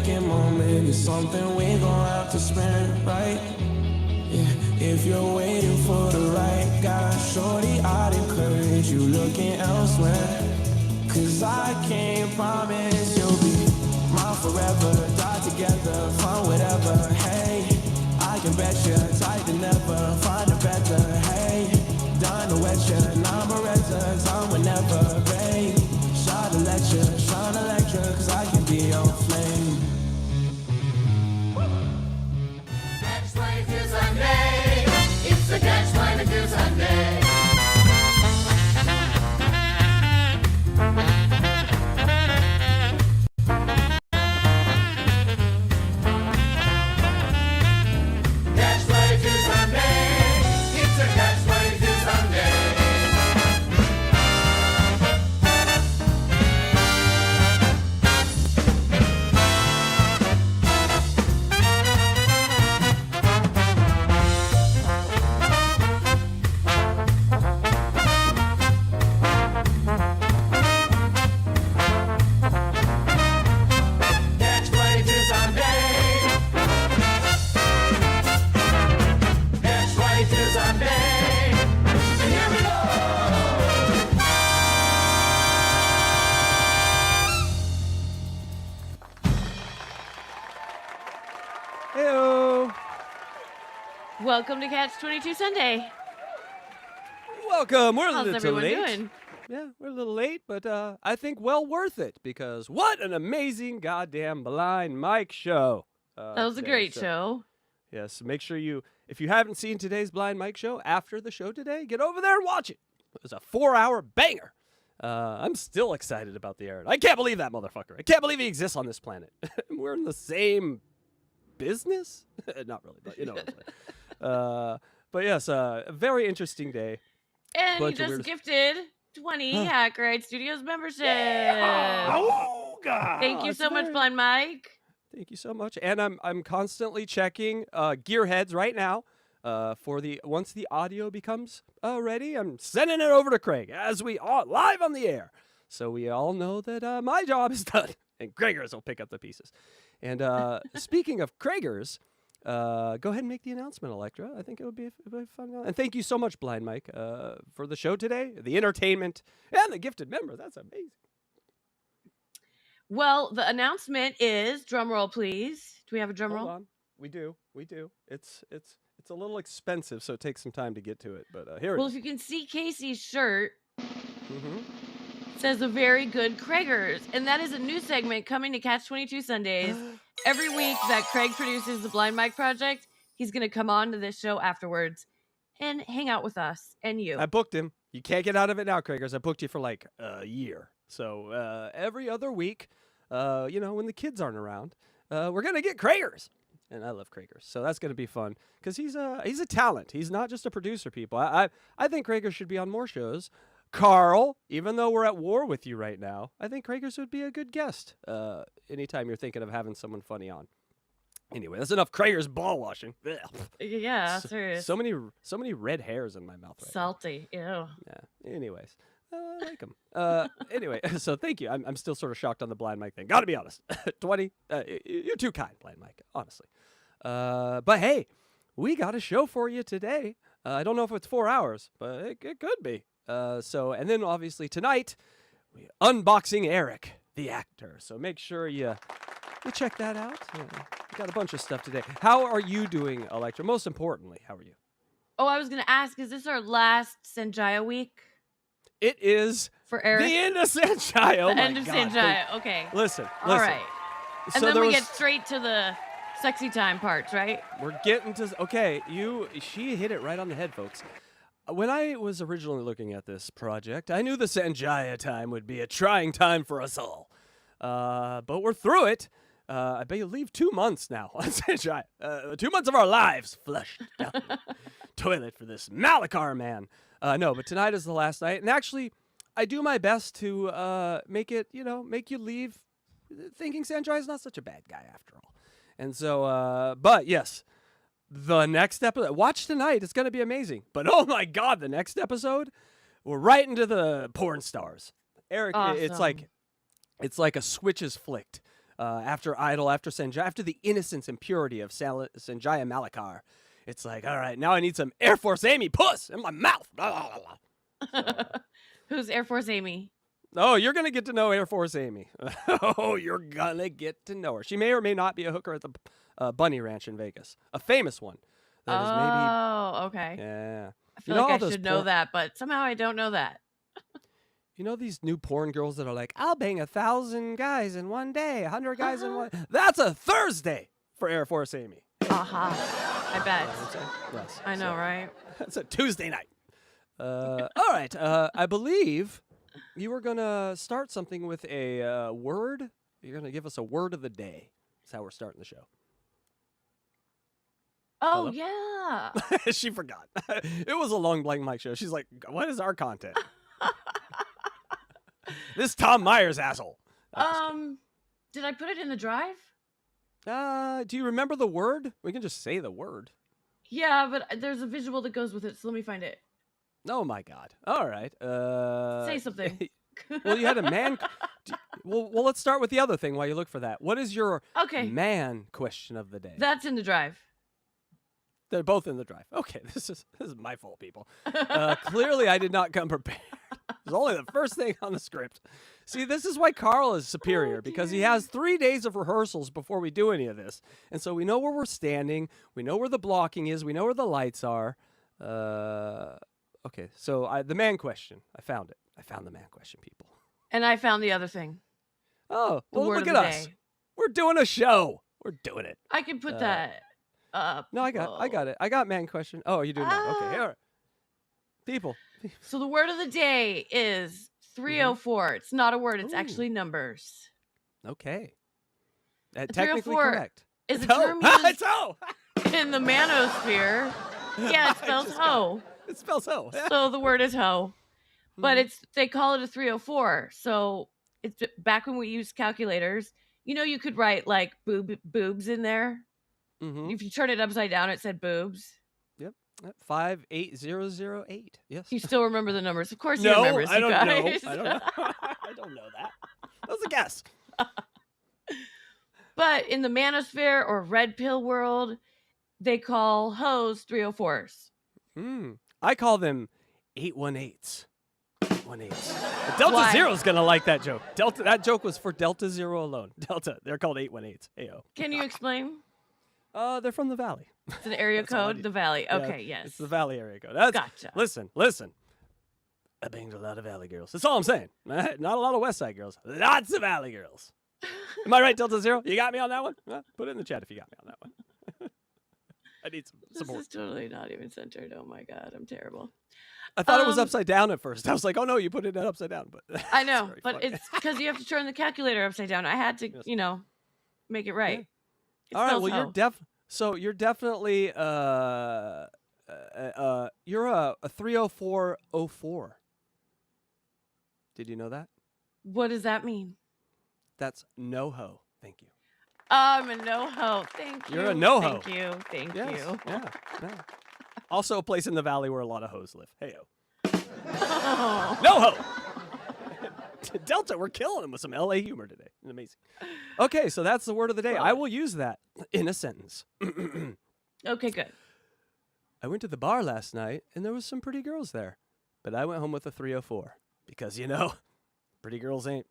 waking moment is something we gon' have to spend, right? Yeah, if you're waiting for the right guy, shorty, I'd encourage you looking elsewhere. Cause I can't promise you'll be mine forever. Die together, find whatever, hey. I can bet you tight to never find a better, hey. Done to wet you, now I'm a redder, time whenever, babe. Shine to let you, shine electric, cause I can be your flame. CATCH22 Sunday, it's the CATCH22 Sunday. CATCH22 Sunday, it's a CATCH22 Sunday. CATCH22 Sunday. CATCH22 Sunday. And here we go. Heyo. Welcome to CATCH22 Sunday. Welcome. We're a How's little everyone late. doing? Yeah, we're a little late, but I think well worth it because what an amazing goddamn blind mic show. That was a today. great So, show. Yes, make sure if you haven't seen today's blind mic show after the show today, get over there and watch it. It was a 4-hour banger. I'm still excited about the Aaron. I can't believe that motherfucker. I can't believe he exists on this planet. We're in the same business? Not really, but you know what I'm saying. But yes, a very interesting day. And you Bunch of just weird- gifted 20 Hackride Studios membership. Oh God! Thank you It's so much, very- Blind Mike. Thank you so much. And I'm constantly checking Gearheads right now for once the audio becomes ready. I'm sending it over to Craig as we are live on the air, so we all know that my job is done, and Gregor's will pick up the pieces. And speaking of Gregor's, go ahead and make the announcement, Electra. I think it would be fun. And thank you so much, Blind Mike, for the show today, the entertainment, and the gifted member. That's amazing. Well, the announcement is, drum roll, please. Do we have a drum Hold roll? on. We do. It's a little expensive, so it takes some time to get to it. But here Well, it if is. you can see Casey's shirt, Mm-hmm. it says a very good Craigers. And that is a new segment coming to CATCH22 Sundays. Every week that Craig produces the Blind Mike Project, he's going to come on to this show afterwards and hang out with us and you. I booked him. You can't get out of it now, Craigers. I booked you for like a year. So every other week, when the kids aren't around, we're gonna get Craigers, and I love Craigers, so that's gonna be fun because he's a talent. He's not just a producer. People, I think Craigers should be on more shows. Carl, even though we're at war with you right now, I think Craigers would be a good guest. Anytime you're thinking of having someone funny on. Anyway, that's enough Craigers ball washing. Ugh. Yeah, serious. So many red hairs in my mouth right now. Salty. Ew. Yeah. Anyways, I like them. Anyway, so thank you. I'm still sort of shocked on the Blind Mike thing. Got to be honest. 20. You're too kind, Blind Mike. Honestly. But hey, we got a show for you today. I don't know if it's 4 hours, but it could be. And then obviously tonight, we unboxing Eric, the actor. So make sure you check that out. We got a bunch of stuff today. How are you doing, Electra? Most importantly, how are you? Oh, I was going to ask, is this our last Sanjaya week It is for Eric? the end of Sanjaya. Oh The my end of God. Sanjaya. Okay. Listen. All right. And So then there we was- get straight to the sexy time parts, right? We're getting to she hit it right on the head, folks. When I was originally looking at this project, I knew the Sanjaya time would be a trying time for us all. But we're through it. I believe 2 months now on Sanjaya. 2 months of our lives flushed down the toilet for this Malakar man. No, but tonight is the last night. And actually, I do my best to make you leave thinking Sanjaya's not such a bad guy after all. And so, but yes, the next episode, watch tonight. It's going to be amazing. But oh my God, the next episode, we're right into the porn stars. Eric, Awesome. it's like a switch is flicked. after Idol, after Sanjaya, after the innocence and purity of Sanjaya Malakar. It's like, all right, now I need some Air Force Amy puss in my mouth. Blah, blah, blah. So, Who's Air Force Amy? oh, you're going to get to know Air Force Amy. Oh, you're going to get to know her. She may or may not be a hooker at the Bunny Ranch in Vegas. A famous one. That is maybe, Oh, okay. yeah. I feel You know like all I those should know that, but somehow I don't know that. You know these new porn girls that are like, I'll bang 1,000 guys in one day, 100 guys in one. That's a Thursday for Air Force Amy. I bet. Yes. I know, So, right? that's a Tuesday night. All right. I believe you were going to start something with a word. You're going to give us a word of the day. That's how we're starting the show. Oh, Hello? yeah. She forgot. It was a long blank mic show. She's like, what is our content? This Tom Myers asshole. Did I put it in the drive? Do you remember the word? We can just say the word. Yeah, but there's a visual that goes with it, so let me find it. Oh my God! All right. Say something. Well, you had a man. Well, let's start with the other thing while you look for that. What is your man question of the day? That's in the drive. They're both in the drive. Okay, this is my fault, people. Clearly, I did not come prepared. It's only the first thing on the script. See, this is why Carl is superior, because he has 3 days of rehearsals before we do any of this. And so we know where we're standing. We know where the blocking is. We know where the lights are. Okay, so the man question. I found it. I found the man question, people. And I found the other thing. Oh, The well, word look of at the us. day. We're doing a show. We're doing it. I can put that up. No, I got it. I got man question. Oh, you do now. Okay, all right. People. So the word of the day is 304. It's not a word. It's actually numbers. Okay. Technically 304 correct. Is a It's term ho. used It's ho. in the manosphere. Yeah, it spells ho. It spells ho. So the word is ho. But they call it a 304. So it's back when we used calculators. You know, you could write like boobs in there. Mm-hmm. If you turn it upside down, it said boobs. Yep. 58008. Yes. You still remember the numbers. Of course you No, remember. I don't know. Guys. I don't know. I don't know that. That was a guess. But in the manosphere or red pill world, they call hoes 304s. I call them 818s. 818s. The Delta Why? Zero's going to like that joke. That joke was for Delta Zero alone. Delta. They're called 818s. Ayo. Can you explain? They're from the Valley. It's an area That's all I code, need. the Valley. Yeah, Okay, yes. It's the Valley area code. That's, Gotcha. Listen. I banged a lot of Valley girls. That's all I'm saying. Not a lot of West Side girls. Lots of Valley girls. Am I right, Delta Zero? You got me on that one? Put it in the chat if you got me on that one. I need some support. This is totally not even centered. Oh my God, I'm terrible. I thought it was upside down at first. I was like, oh no, you put it upside down. But I know, very but funny. it's because you have to turn the calculator upside down. I had to, Yes. make it right. It All right. spells Well, ho. you're definitely you're a 30404. Did you know that? What does that mean? That's no ho. Thank you. I'm a no-ho. Thank you. You're a no-ho. Thank you. Thank Yes. you. Yeah. Also a place in the valley where a lot of hoes live. Hey-o. Oh. No ho. Delta, we're killing them with some LA humor today. Amazing. Okay, so that's the word of the day. I will use that in a sentence. Okay, good. I went to the bar last night, and there was some pretty girls there. But I went home with a 304. Because, pretty girls ain't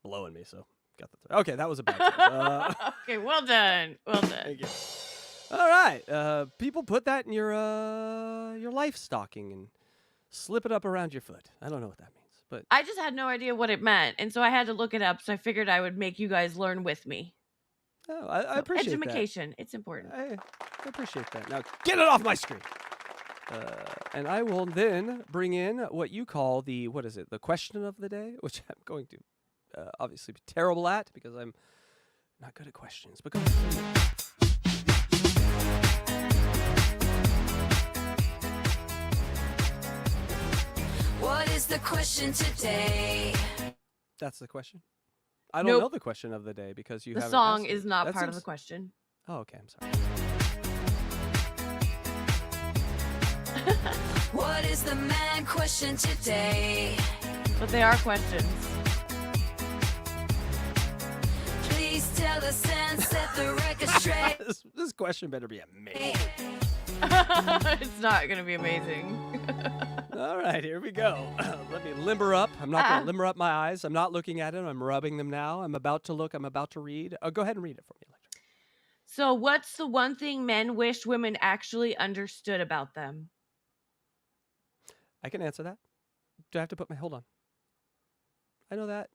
blowing me, so got the Okay, that was a bad joke. Okay, well done. Well done. Thank you. All right. People put that in your life stocking and slip it up around your foot. I don't know what that means, but I just had no idea what it meant, and so I had to look it up. So I figured I would make you guys learn with me. I appreciate education. It's important. that. I appreciate that. Now get it off my screen. And I will then bring in what you call the question of the day, which I'm going to obviously be terrible at because I'm not good at questions. But go ahead. What is the question today? That's the question. I don't know the question of the day because you The haven't song asked it. is not That part of seems- the question. Oh, okay. I'm sorry. What is the man question today? But they are questions. Please tell us and set the record straight. This question better be amazing. It's not going to be amazing. All right, here we go. Let me limber up. I'm not going to limber up my eyes. I'm not looking at it. I'm rubbing them now. I'm about to look. I'm about to read. Go ahead and read it for me, Electra. So, what's the one thing men wish women actually understood about them? I can answer that. Do I have to put my... Hold on. I know that.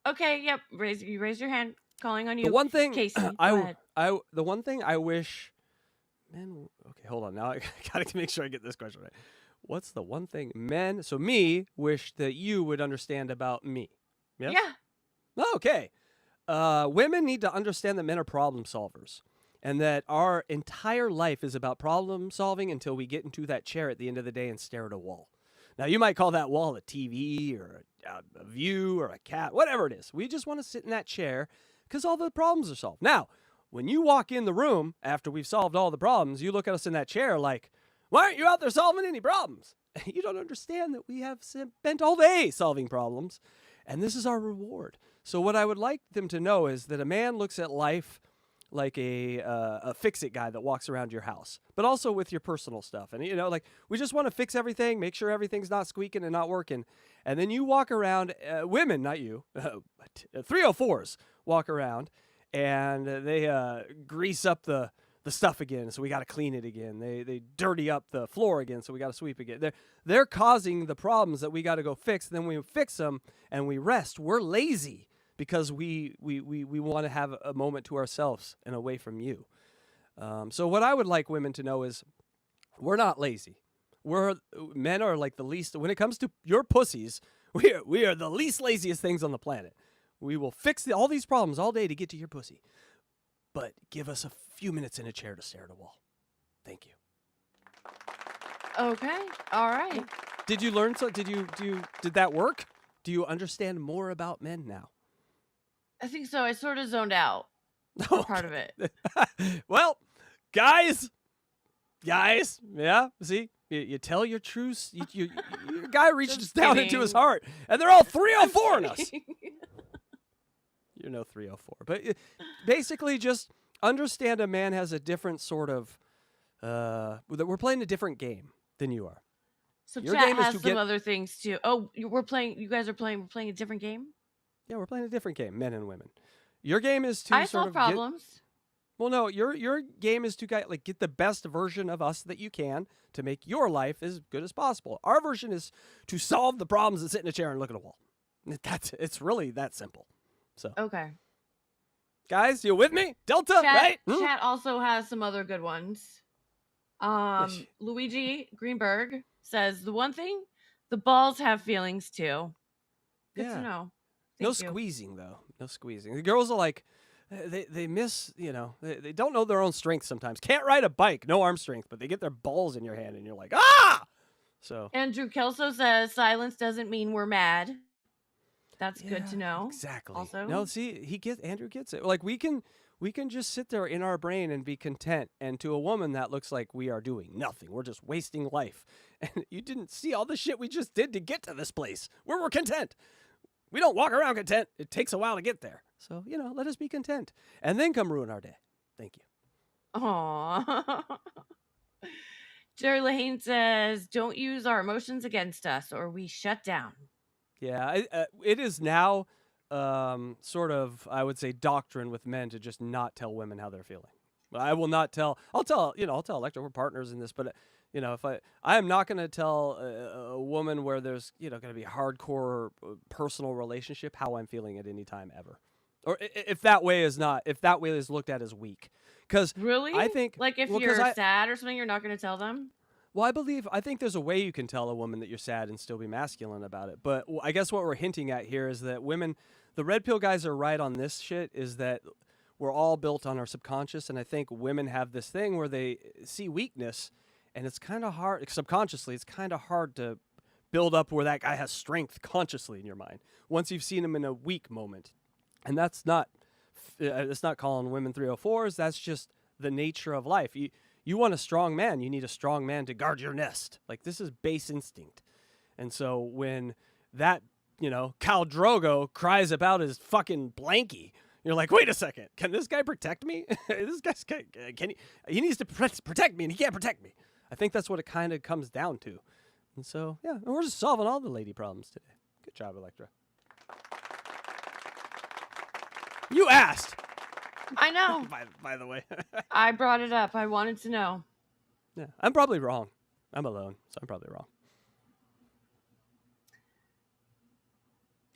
Okay, yep. You raise your hand. Calling on you. The one thing Casey, go ahead. the one thing I wish men... Okay, hold on. Now I got to make sure I get this question right. What's the one thing men... So me wish that you would understand about me. Yes? Yeah. Okay. Women need to understand that men are problem solvers. And that our entire life is about problem solving until we get into that chair at the end of the day and stare at a wall. Now, you might call that wall a TV or a view or a cat, whatever it is. We just want to sit in that chair because all the problems are solved. Now, when you walk in the room after we've solved all the problems, you look at us in that chair like, why aren't you out there solving any problems? You don't understand that we have spent all day solving problems, and this is our reward. So what I would like them to know is that a man looks at life like a fix-it guy that walks around your house, but also with your personal stuff. And, like, we just want to fix everything, make sure everything's not squeaking and not working. And then you walk around, women, not you, 304s walk around, and they grease up the stuff again, so we got to clean it again. They dirty up the floor again, so we got to sweep again. They're causing the problems that we got to go fix. Then we fix them, and we rest. We're lazy. Because we want to have a moment to ourselves and away from you. So what I would like women to know is we're not lazy. Men are like the least, when it comes to your pussies, we are the least laziest things on the planet. We will fix all these problems all day to get to your pussy. But give us a few minutes in a chair to stare at a wall. Thank you. Okay. All right. Did you learn did that work? Do you understand more about men now? I think so. I sort of zoned out for part of it. Well, guys, yeah, see, you tell your truths. Your guy reaches down into his heart, and they're all 304 in us. You're no 304. But basically just understand a man has a different sort of, that we're playing a different game than you are. So Your chat game is has to some get- other things too. Oh, we're playing a different game? Yeah, we're playing a different game, men and women. Your game is to I sort solve of problems. Well, no, your game is to get the best version of us that you can to make your life as good as possible. Our version is to solve the problems and sit in a chair and look at a wall. It's really that simple. So, Okay. guys, you with me? Delta, right? Chat also has some other good ones. Yes. Luigi Greenberg says the one thing, the balls have feelings too. Good Yeah. to know. No Thank you. squeezing, though. No squeezing. The girls are like, they miss, they don't know their own strength sometimes. Can't ride a bike, no arm strength, but they get their balls in your hand and you're like, ah! So Andrew Kelso says silence doesn't mean we're mad. That's good to know. Exactly. Also. No, see, Andrew gets it. Like we can just sit there in our brain and be content. And to a woman, that looks like we are doing nothing. We're just wasting life. And you didn't see all the shit we just did to get to this place where we're content. We don't walk around content. It takes a while to get there. So, let us be content. And then come ruin our day. Thank you. Aww. Jerry Lahane says, don't use our emotions against us or we shut down. Yeah, it is now sort of, I would say, doctrine with men to just not tell women how they're feeling. I will not tell. I'll tell Electra, we're partners in this, but if I am not going to tell a woman where there's going to be a hardcore personal relationship how I'm feeling at any time ever, or if that way is looked at as weak. Because Really? I think like if you're sad or something, you're not going to tell them. Well, I think there's a way you can tell a woman that you're sad and still be masculine about it. But I guess what we're hinting at here is that women, the red pill guys are right on this shit, is that we're all built on our subconscious. And I think women have this thing where they see weakness and it's kind of hard, subconsciously, it's kind of hard to build up where that guy has strength consciously in your mind once you've seen him in a weak moment. And that's not calling women 304s. That's just the nature of life. You want a strong man. You need a strong man to guard your nest. Like, this is base instinct. And so when that, Khal Drogo cries about his fucking blankie, You're like, wait a second, can this guy protect me? This guy's he needs to protect me, and he can't protect me. I think that's what it kind of comes down to. And so, yeah, and we're just solving all the lady problems today. Good job, Electra. You asked. I know. by the way. I brought it up. I wanted to know. Yeah, I'm probably wrong. I'm alone, so I'm probably wrong.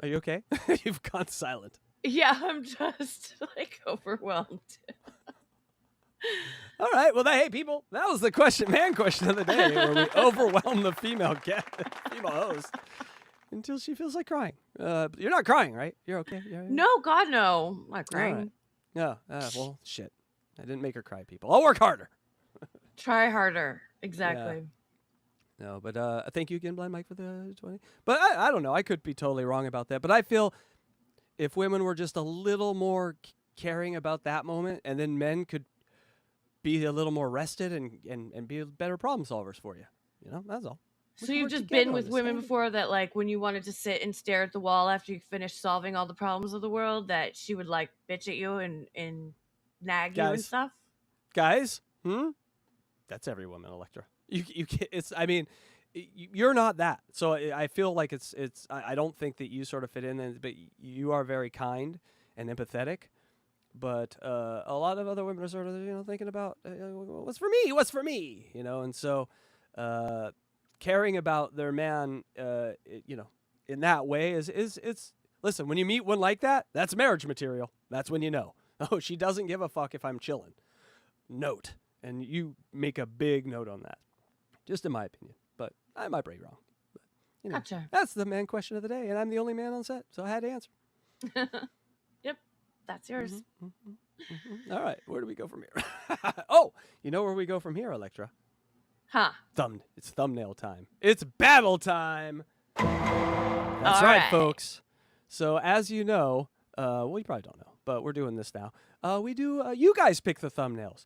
Are you okay? You've gone silent. Yeah, I'm just like overwhelmed. All right. Well, hey, people, that was the man question of the day, where we overwhelm the female host until she feels like crying. You're not crying, right? You're okay? You're right? No, God, no. I'm not crying. Right. No. Well, shit. I didn't make her cry, people. I'll work harder. Try harder. Exactly. Yeah. No, but thank you again, Blind Mike, for the 20. But I don't know. I could be totally wrong about that. But I feel if women were just a little more caring about that moment, and then men could be a little more rested and be better problem solvers for you. You know, that's all. So you've just been with women before that, like, when you wanted to sit and stare at the wall after you finished solving all the problems of the world, that she would, like, bitch at you and nag you and stuff? Guys? That's every woman, Electra. You can't, you're not that. So I feel like I don't think that you sort of fit in, but you are very kind and empathetic. But a lot of other women are sort of, thinking about what's for me, and so caring about their man, in that way is listen, when you meet one like that, that's marriage material. That's when you know, oh, she doesn't give a fuck if I'm chilling. Note, and you make a big note on that, just in my opinion. But I might be wrong. But, Gotcha. That's the man question of the day, and I'm the only man on set, so I had to answer. Yep, that's yours. All right, where do we go from here? Oh, you know where we go from here, Electra? Huh. It's thumbnail time. It's battle time. That's All right, folks. So as you know, well, you probably don't know, but we're doing this now. We do, you guys pick the thumbnails.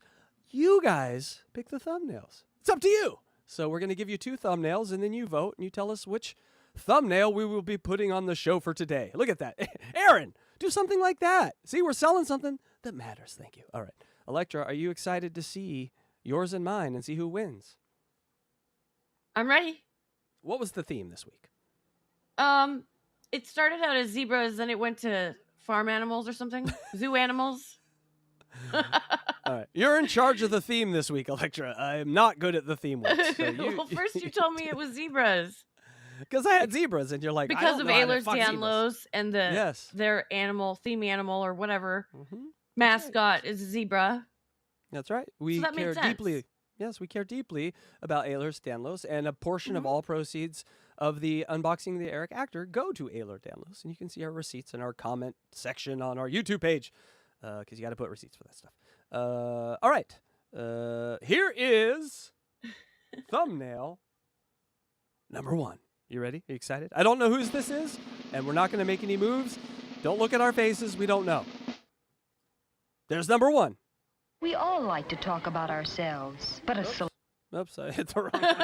You guys pick the thumbnails. It's up to you. So we're going to give you 2 thumbnails, and then you vote, and you tell us which thumbnail we will be putting on the show for today. Look at that. Aaron, do something like that. See, we're selling something that matters. Thank you. All right. Electra, are you excited to see yours and mine and see who wins? I'm ready. What was the theme this week? It started out as zebras, then it went to farm animals or something. Zoo animals. All right. You're in charge of the theme this week, Electra. I'm not good at the theme ones. So Well, first you told me it was zebras. Because I had zebras, and you're like, Because I don't of know how to Ehlers fuck zebras. Danlos and their theme animal or whatever mascot is a zebra. That's right. We So that made care sense. deeply. Yes, we care deeply about Ehlers Danlos, and a portion of all proceeds of the Unboxing the Eric Actor go to Ehlers Danlos, and you can see our receipts in our comment section on our YouTube page, because you got to put receipts for that stuff. All right. Here is thumbnail number 1. You ready? Are you excited? I don't know whose this is, and we're not going to make any moves. Don't look at our faces. We don't know. There's number 1. We all like to talk about ourselves, but Oops, I hit the wrong one.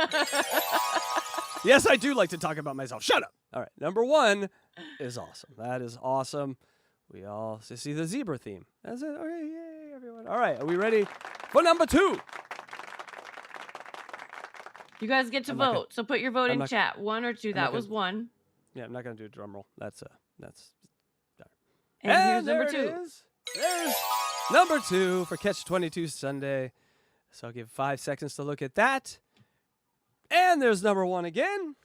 Yes, I do like to talk about myself. Shut up. All right, number 1 is awesome. That is awesome. We all see the zebra theme. That's it. Okay, yay, everyone. All right, are we ready for number 2? You guys get to vote, so put your vote in chat. 1 or 2. That was 1. Yeah, I'm not gonna do a drum roll. That's. And here's number 2. It is. There's number 2 for CATCH22 Sunday. So I'll give 5 seconds to look at that. And there's number 1 again.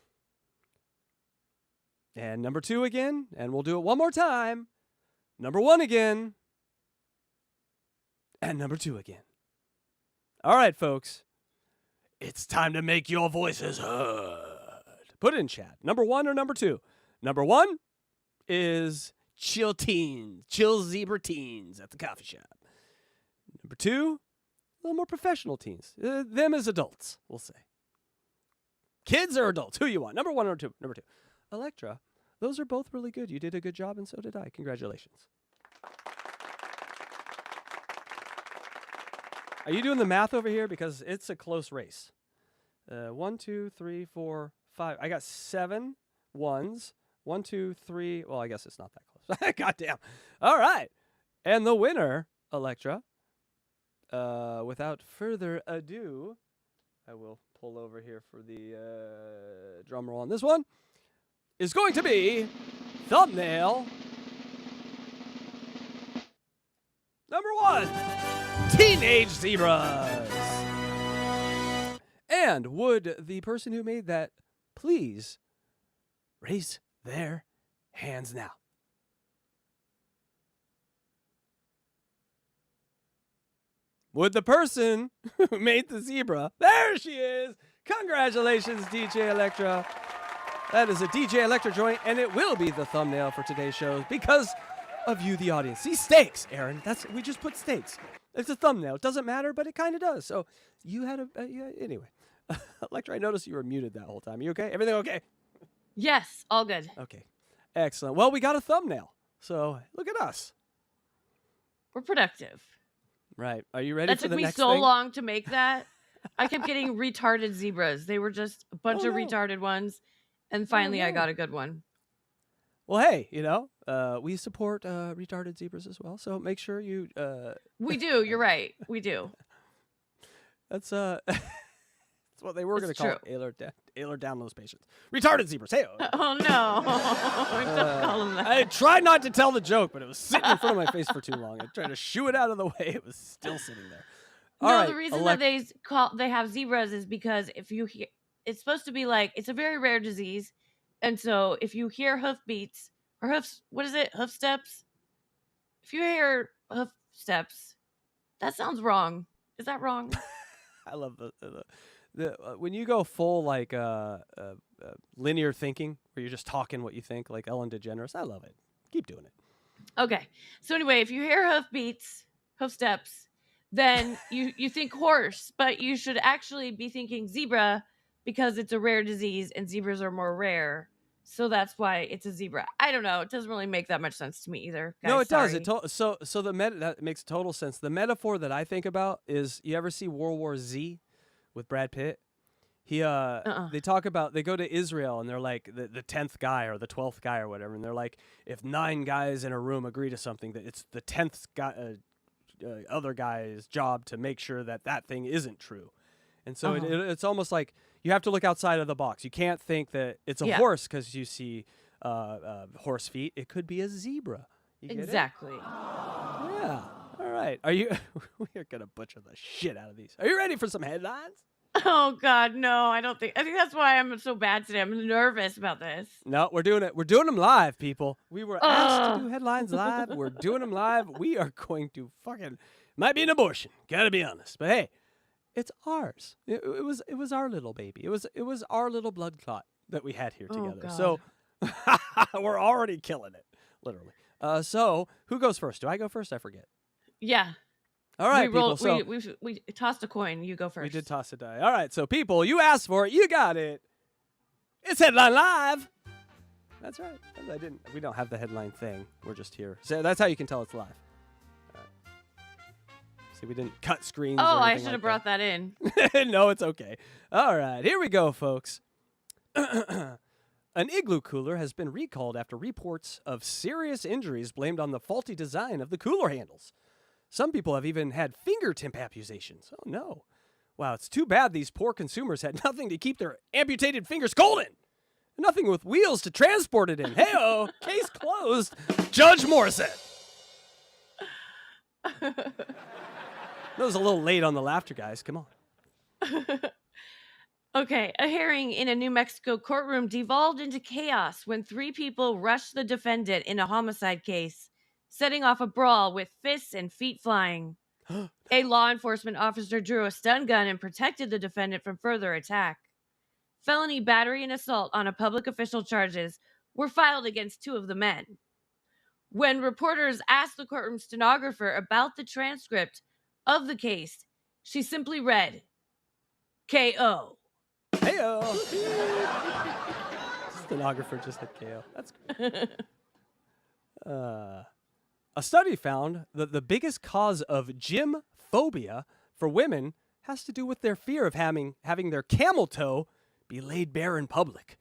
And number 2 again. And we'll do it one more time. Number 1 again. And number 2 again. All right, folks. It's time to make your voices heard. Put it in chat. Number 1 or number 2? Number 1 is chill zebra teens at the coffee shop. Number 2, a little more professional teens. Them as adults, we'll say. Kids or adults? Who you want? Number 1 or 2? Number 2. Electra, those are both really good. You did a good job, and so did I. Congratulations. Are you doing the math over here? Because it's a close race. 1, 2, 3, 4, 5. I got 7 ones. 1, 2, 3. Well, I guess it's not that close. God damn. All right. And the winner, Electra, without further ado, I will pull over here for the drum roll on this one, is going to be thumbnail number 1, Teenage Zebras. And would the person who made that please raise their hands now? Would the person who made the zebra, there she is. Congratulations, DJ Electra. That is a DJ Electra joint, and it will be the thumbnail for today's show because of you, the audience. See, stakes, Aaron. We just put stakes. It's a thumbnail. It doesn't matter, but it kind of does. So you had anyway. Electra, I noticed you were muted that whole time. You okay? Everything okay? Yes, all good. Okay. Excellent. Well, we got a thumbnail. So look at us. We're productive. Right. Are you ready That for took the me next so thing? long to make that. I kept getting retarded zebras. They were just a bunch of retarded ones. And finally, I got a good one. Well, hey, we support retarded zebras as well. So make sure you... We do. You're right. We do. That's what they were going to call true. Ayler Downloads patients. Retarded zebras. Hey. Oh, no. Don't call them that. I tried not to tell the joke, but it was sitting in front of my face for too long. I tried to shoo it out of the way. It was still sitting there. All right, the reason that they have zebras is because if you hear, it's supposed to be like, it's a very rare disease. And so if you hear hoof beats or hoof steps. If you hear hoof steps, that sounds wrong. Is that wrong? I love the when you go full like linear thinking, where you're just talking what you think, like Ellen DeGeneres. I love it. Keep doing it. Okay. So anyway, if you hear hoof beats, hoof steps, then you think horse, but you should actually be thinking zebra because it's a rare disease and zebras are more rare. So that's why it's a zebra. I don't know. It doesn't really make that much sense to me either. Guys, no, it sorry. does. So that makes total sense. The metaphor that I think about is, you ever see World War Z with Brad Pitt? They talk about, they go to Israel and they're like the 10th guy or the 12th guy or whatever, and they're like, if 9 guys in a room agree to something, that it's the 10th guy, other guy's job to make sure that that thing isn't true. And so it's almost like you have to look outside of the box. You can't think that it's a horse because you see horse feet. It could be a zebra. You get exactly. it? Yeah. All right. We are going to butcher the shit out of these. Are you ready for some headlines? Oh God, no, I think that's why I'm so bad today. I'm nervous about this. No, we're doing it. We're doing them live, people. We were asked to do headlines live. We're doing them live. We are going to might be an abortion. Gotta be honest. But hey, it's ours. It was our little baby. It was our little blood clot that we had here together. God. So we're already killing it, literally. So who goes first? Do I go first? I forget. Yeah. All right, people. So we tossed a coin. You go first. we did toss a die. All right, so people, you asked for it. You got it. It's Headline Live. That's right. We don't have the headline thing. We're just here. So that's how you can tell it's live. All right. See, we didn't cut screens. Oh, or I anything should have like brought that in. No, it's okay. All right, here we go, folks. An igloo cooler has been recalled after reports of serious injuries blamed on the faulty design of the cooler handles. Some people have even had fingertip amputations. Oh, no. Wow, it's too bad these poor consumers had nothing to keep their amputated fingers cold in. Nothing with wheels to transport it in. Hey-oh, case closed. Judge Morrison. That was a little late on the laughter, guys. Come on. Okay, a hearing in a New Mexico courtroom devolved into chaos when 3 people rushed the defendant in a homicide case, setting off a brawl with fists and feet flying. A law enforcement officer drew a stun gun and protected the defendant from further attack. Felony battery and assault on a public official charges were filed against 2 of the men. When reporters asked the courtroom stenographer about the transcript of the case, she simply read, KO. Hey-oh. Stenographer just hit KO. That's great. A study found that the biggest cause of gym phobia for women has to do with their fear of having their camel toe be laid bare in public.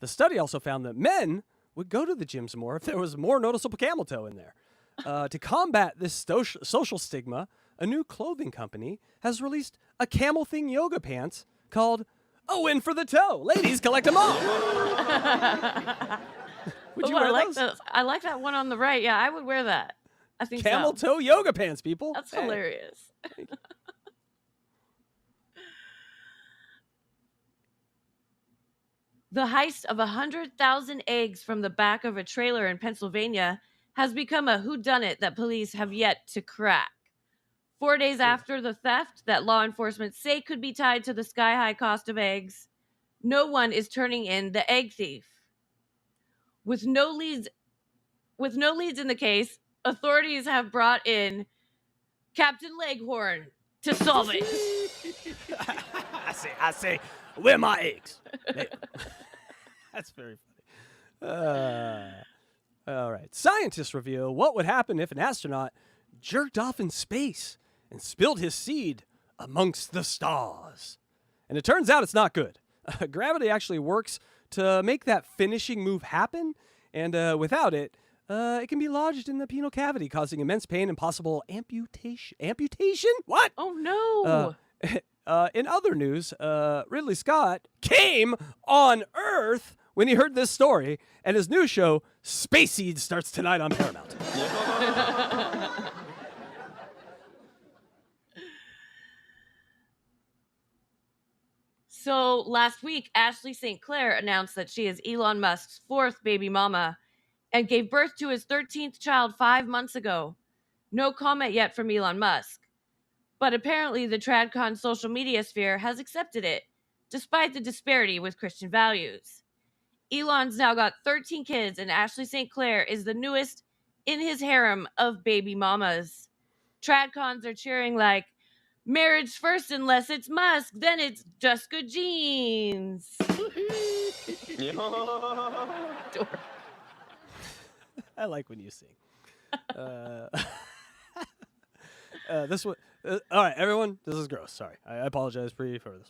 The study also found that men would go to the gyms more if there was more noticeable camel toe in there. To combat this social stigma, a new clothing company has released a camel thing yoga pants called A Win for the Toe. Ladies, collect them all. Would you wear those? I like that one on the right. Yeah, I would wear that. I think Camel toe yoga pants, people. That's Hey. hilarious. The heist of 100,000 eggs from the back of a trailer in Pennsylvania has become a whodunit that police have yet to crack. 4 days after the theft that law enforcement say could be tied to the sky-high cost of eggs, no one is turning in the egg thief. With no leads in the case, authorities have brought in Captain Leghorn to solve it. I say, where my eggs? That's very funny. All right. Scientists reveal what would happen if an astronaut jerked off in space and spilled his seed amongst the stars. And it turns out it's not good. Gravity actually works to make that finishing move happen, and without it, it can be lodged in the penile cavity, causing immense pain and possible amputation. Amputation? What? Oh, no. In other news, Ridley Scott came on Earth when he heard this story, and his new show, Space Seed, starts tonight on Paramount. So last week, Ashley St. Clair announced that she is Elon Musk's fourth baby mama and gave birth to his 13th child 5 months ago. No comment yet from Elon Musk. But apparently the TradCon social media sphere has accepted it, despite the disparity with Christian values. Elon's now got 13 kids, and Ashley St. Clair is the newest in his harem of baby mamas. TradCons are cheering like, marriage first unless it's Musk, then it's just good genes. I like when you sing. This one. All right, everyone, this is gross. Sorry. I apologize for this one.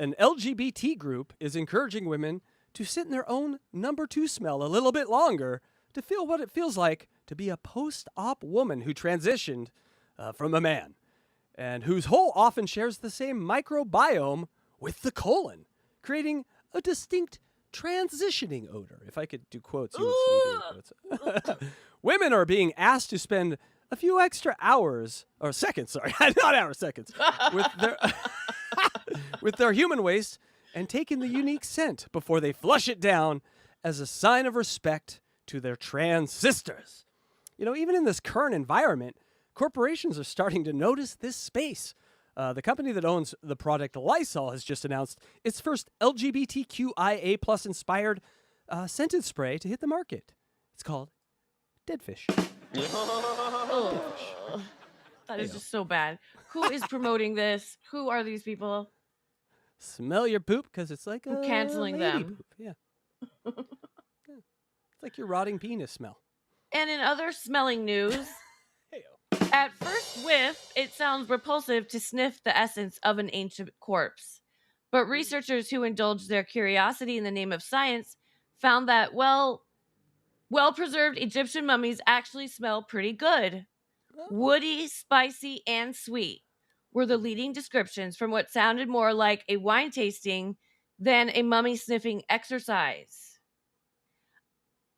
An LGBT group is encouraging women to sit in their own number 2 smell a little bit longer to feel what it feels like to be a post-op woman who transitioned from a man and whose hole often shares the same microbiome with the colon, creating a distinct transitioning odor. If I could do quotes, you would see me doing quotes. Women are being asked to spend a few extra hours, or seconds, sorry, not hours, seconds, with their human waste and take in the unique scent before they flush it down as a sign of respect to their trans sisters. You know, even in this current environment, corporations are starting to notice this space. The company that owns the product Lysol has just announced its first LGBTQIA+ inspired scented spray to hit the market. It's called Dead Fish. Oh, that is just so bad. Who is promoting this? Who are these people? Smell your poop because it's like I'm a canceling lady them. Poop. Yeah. It's like your rotting penis smell. And in other smelling news, at first whiff, it sounds repulsive to sniff the essence of an ancient corpse. But researchers who indulged their curiosity in the name of science found that, well-preserved Egyptian mummies actually smell pretty good. Woody, spicy, and sweet were the leading descriptions from what sounded more like a wine tasting than a mummy sniffing exercise.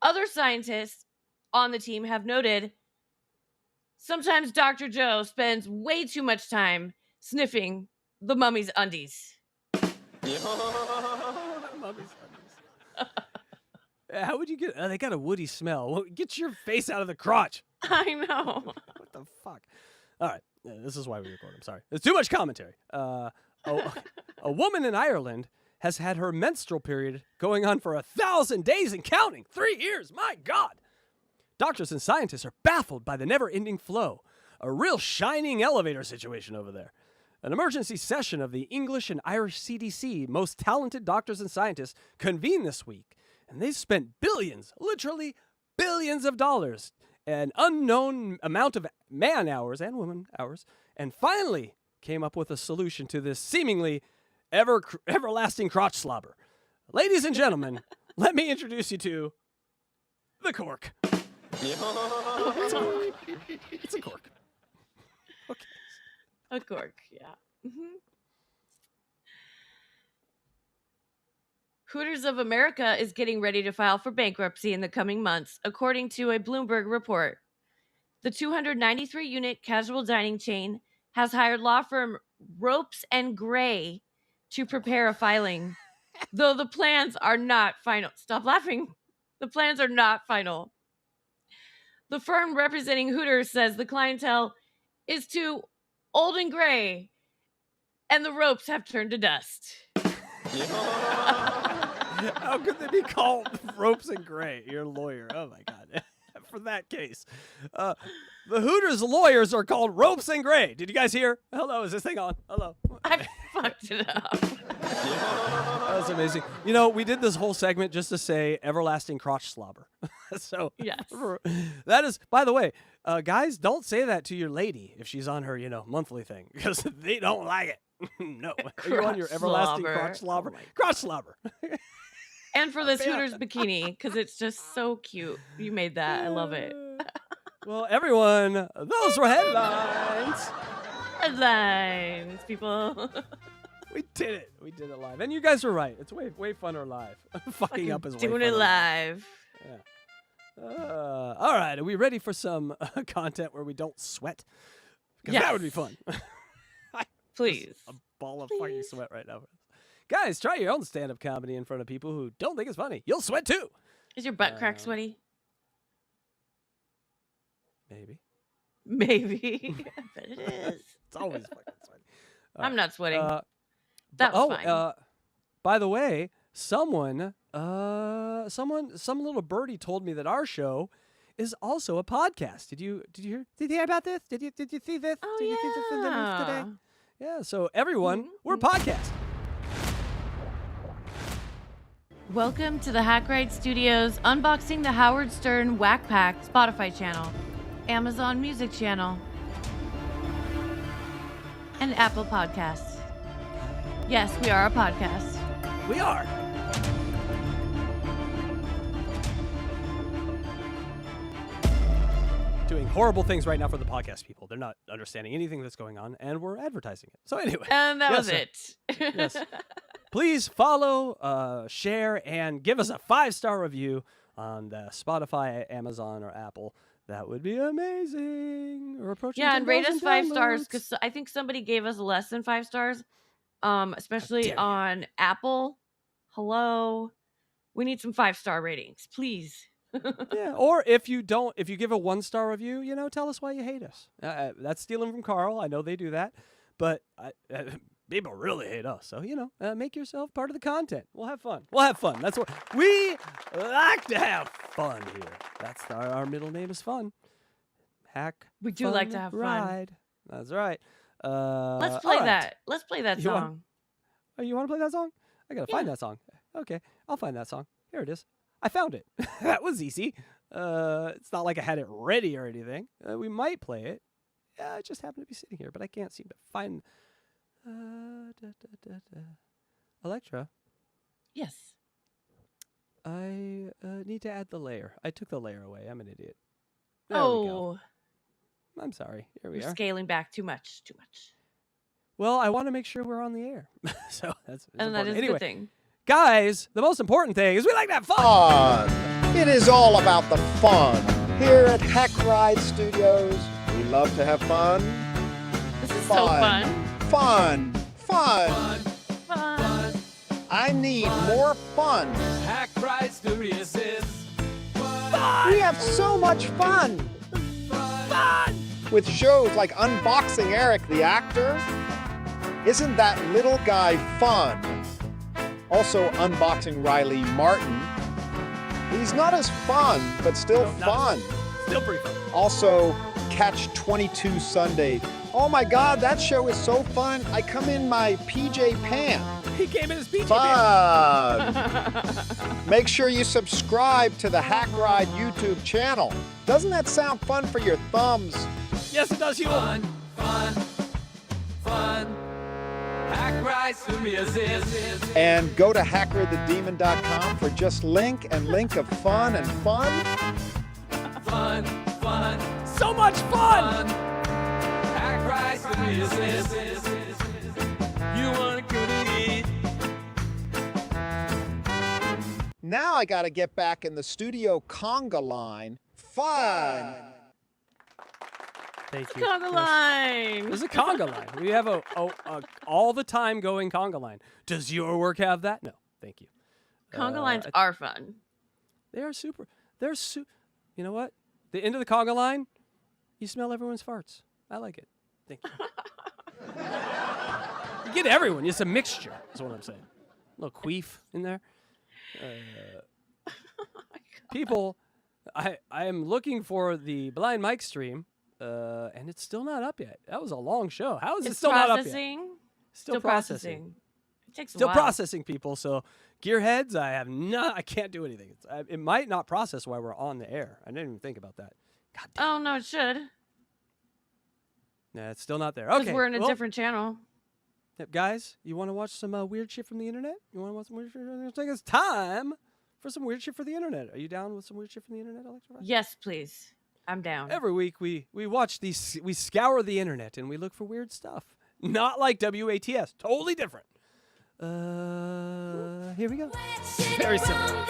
Other scientists on the team have noted sometimes Dr. Joe spends way too much time sniffing the mummy's undies. Mummy's undies. How would you get? They got a woody smell. Well, get your face out of the crotch. I know. What the fuck? All right, this is why we record. I'm sorry. There's too much commentary. A woman in Ireland has had her menstrual period going on for 1,000 days and counting. 3 years. My God. Doctors and scientists are baffled by the never-ending flow. A real shining elevator situation over there. An emergency session of the English and Irish CDC, most talented doctors and scientists, convened this week, and they've spent billions, literally billions of dollars, an unknown amount of man hours and woman hours, and finally came up with a solution to this seemingly everlasting crotch slobber. Ladies and gentlemen, let me introduce you to the cork. It's a cork. Okay. A cork, yeah. Hooters of America is getting ready to file for bankruptcy in the coming months, according to a Bloomberg report. The 293-unit casual dining chain has hired law firm Ropes and Gray to prepare a filing, though the plans are not final. Stop laughing. The plans are not final. The firm representing Hooters says the clientele is too old and gray, and the ropes have turned to dust. How could they be called Ropes and Gray? You're a lawyer. Oh, my God. For that case. The Hooters lawyers are called Ropes and Gray. Did you guys hear? Hello, is this thing on? Hello. I fucked it up. That was amazing. You know, we did this whole segment just to say everlasting crotch slobber. So Yes. That is, by the way, guys, don't say that to your lady if she's on her, monthly thing, because they don't like it. No. Are you on your everlasting crotch slobber? Crotch slobber. And for this Hooters bikini, because it's just so cute. You made that. I love it. Well, everyone, those were headlines. Headlines, people. We did it. We did it live. And you guys were right. It's way funner live. Fucking up is way doing it funner live. Yeah. All right. Are we ready for some content where we don't sweat? Because that would be fun. Please. A ball of fucking sweat right now. Guys, try your own stand-up comedy in front of people who don't think it's funny. You'll sweat too. Is your butt crack sweaty? Maybe. Maybe. I bet it is. It's always fucking sweaty. I'm not sweating. That was fine. By the way, some little birdie told me that our show is also a podcast. Did you hear about this? Did you see this? Oh, did you see this in the news yeah. today? Yeah. So everyone, we're a podcast. Welcome to the Hackride Studios unboxing the Howard Stern Whack Pack Spotify channel, Amazon Music channel, and Apple Podcasts. Yes, we are a podcast. We are. Doing horrible things right now for the podcast people. They're not understanding anything that's going on, and we're advertising it. So anyway. And that was it. Yes. Please follow, share, and give us a 5-star review on the Spotify, Amazon, or Apple. That would be amazing. We're approaching Yeah, and rate us 5 downloads. stars, because I think somebody gave us less than 5 stars, especially on Apple. Hello. We need some 5-star ratings, please. Yeah, or if you give a 1-star review, tell us why you hate us. That's stealing from Carl. I know they do that, but people really hate us. So make yourself part of the content. We'll have fun. That's what we like to have fun here. That's our middle name is fun. Hack. We do fun, like to have fun. ride. That's right. Let's play that. Let's play that song. You want to play that song? I gotta find that song. Okay, I'll find that song. Here it is. I found it. That was easy. It's not like I had it ready or anything. We might play it. I just happen to be sitting here, but I can't seem to find. Electra. Yes. I need to add the layer. I took the layer away. I'm an idiot. There we go. I'm sorry. Here we You're are. scaling back too much. Well, I want to make sure we're on the air. So that's And that is anyway, a good thing. Guys, the most important thing is we like to have fun. It is all about the fun. Here at Hackride Studios, we love to have fun. This is so fun. Fun. Fun. I need more fun. Hackride Studios is We have so much fun. With shows like Unboxing Eric the Actor. Isn't that little guy fun? Also Unboxing Riley Martin. He's not as fun, but still fun. Still pretty fun. Also CATCH22 Sunday. Oh my God, that show is so fun. I come in my PJ pants. He came in his PJ pants. Fun! Make sure you subscribe to the Hackride YouTube channel. Doesn't that sound fun for your thumbs? Yes, it does, you. fun. Hackride Studios is And go to hackerthedemon.com for just link of fun and fun. so much fun. Hackride the business. You wanna go to eat? Now I got to get back in the studio conga line. Fun. Thank you. Conga line. There's a conga line. We have a all the time going conga line. Does your work have that? No, thank you. Conga lines are fun. They are super. You know what? The end of the conga line, you smell everyone's farts. I like it. Thank you. You get everyone. It's a mixture. Is what I'm saying. A little queef in there. People, I am looking for the Blind Mike stream, and it's still not up yet. That was a long show. How is it still not up yet? Still processing. It takes a Still while. processing, people. So, gearheads, I can't do anything. It might not process while we're on the air. I didn't even think about that. God damn. Oh no, it should. Nah, it's still not there. Because Okay. we're in a well, different channel. Yep, guys, you want to watch some weird shit from the internet? You want to watch some weird shit? I think it's time for some weird shit for the internet. Are you down with some weird shit from the internet, Electra? Yes, please. I'm down. Every week we watch these, we scour the internet and we look for weird stuff. Not like WATS, totally different. Here we go. Very simple.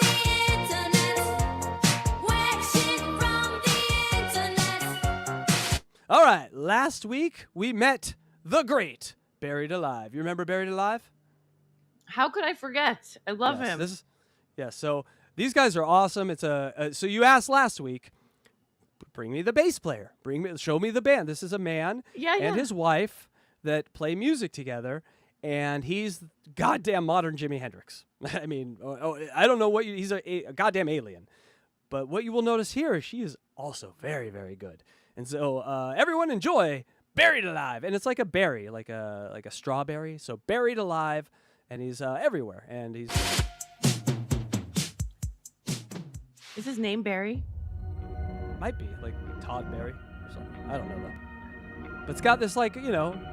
All right, last week we met the great Buried Alive. You remember Buried Alive? How could I forget? I love Yes, him. So these guys are awesome. It's so you asked last week, bring me the bass player. Show me the band. This is a man and his wife that play music together, and he's goddamn modern Jimi Hendrix. I mean, I don't know what he's a goddamn alien. But what you will notice here is she is also very, very good. And so everyone enjoy Buried Alive. And it's like a berry, like a strawberry. So Buried Alive, and he's everywhere. And he's... Is his name Barry? Might be, like Todd Berry or something. I don't know though. But it's got this like,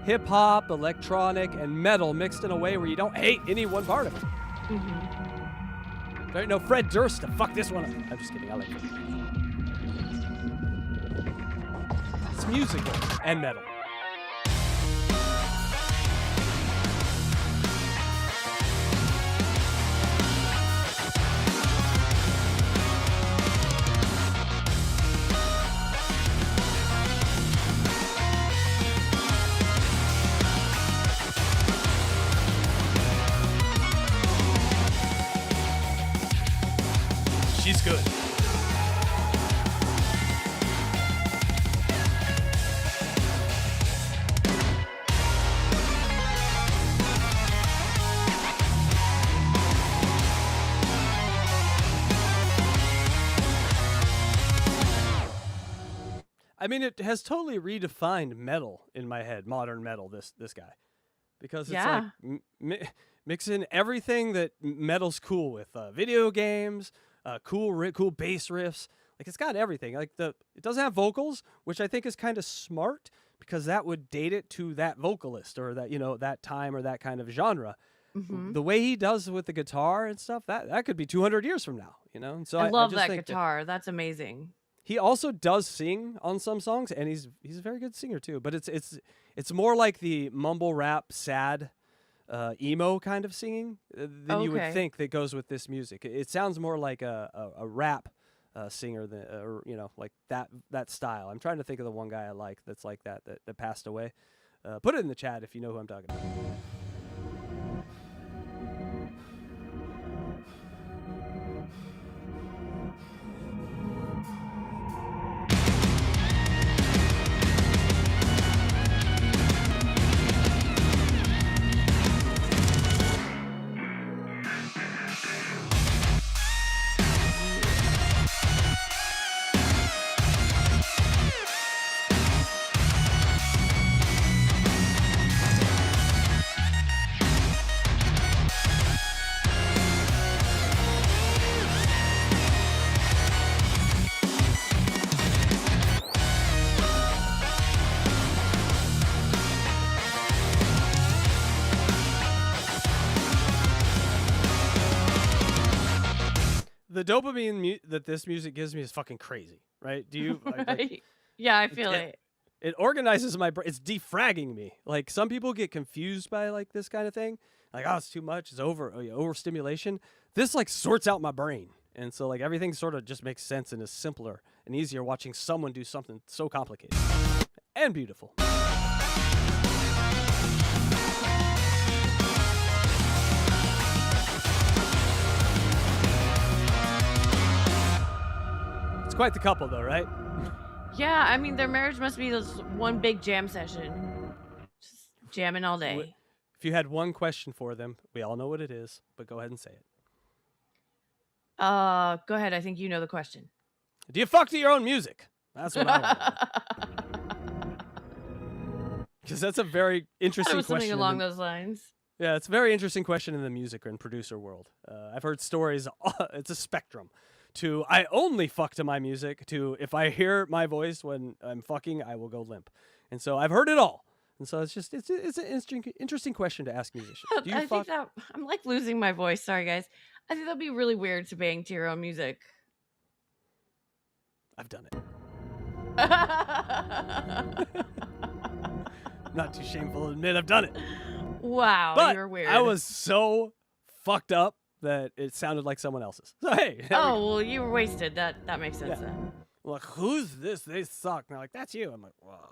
hip-hop, electronic, and metal mixed in a way where you don't hate any one part of it. Mm-hmm. There ain't no Fred Durst to fuck this one up. I'm just kidding. I like it. It's musical and metal. She's good. I mean, it has totally redefined metal in my head, modern metal, this guy. Because it's like mixing everything that metal's cool with. Video games, cool bass riffs. Like, it's got everything. Like, it doesn't have vocals, which I think is kind of smart, because that would date it to that vocalist or that, that time or that kind of genre. Mm-hmm. The way he does with the guitar and stuff, that could be 200 years from now, And so I love I just that think guitar. That's amazing. He also does sing on some songs, and he's a very good singer too. But it's more like the mumble rap, sad, emo kind of singing than you would think that goes with this music. It sounds more like a rap singer than like that style. I'm trying to think of the one guy I like that's like that passed away. Put it in the chat if you know who I'm talking about. The dopamine that this music gives me is fucking crazy, right? Do you? Right. Yeah, I feel it. It organizes my brain. It's defragging me. Like some people get confused by like this kind of thing. Like, oh, it's too much. It's overstimulation. This like sorts out my brain. And so like everything sort of just makes sense and is simpler and easier watching someone do something so complicated and beautiful. It's quite the couple though, right? Yeah, I mean, their marriage must be this one big jam session. Just jamming all day. If you had one question for them, we all know what it is, but go ahead and say it. Go ahead. I think you know the question. Do you fuck to your own music? That's what I want. Because that's a very interesting question. Something along those lines. Yeah, it's a very interesting question in the music and producer world. I've heard stories. It's a spectrum. To I only fuck to my music. To if I hear my voice when I'm fucking, I will go limp. And so I've heard it all. And so it's an interesting question to ask musicians. Do you I think that I'm like losing my voice. Sorry, guys. I think that'd be really weird to bang to your own music. I've done it. Not too shameful to admit I've done it. Wow, but you're weird. I was so fucked up that it sounded like someone else's. So hey. Well, you were wasted. That makes sense then. Like, who's this? They suck. And they're like, that's you. I'm like, whoa.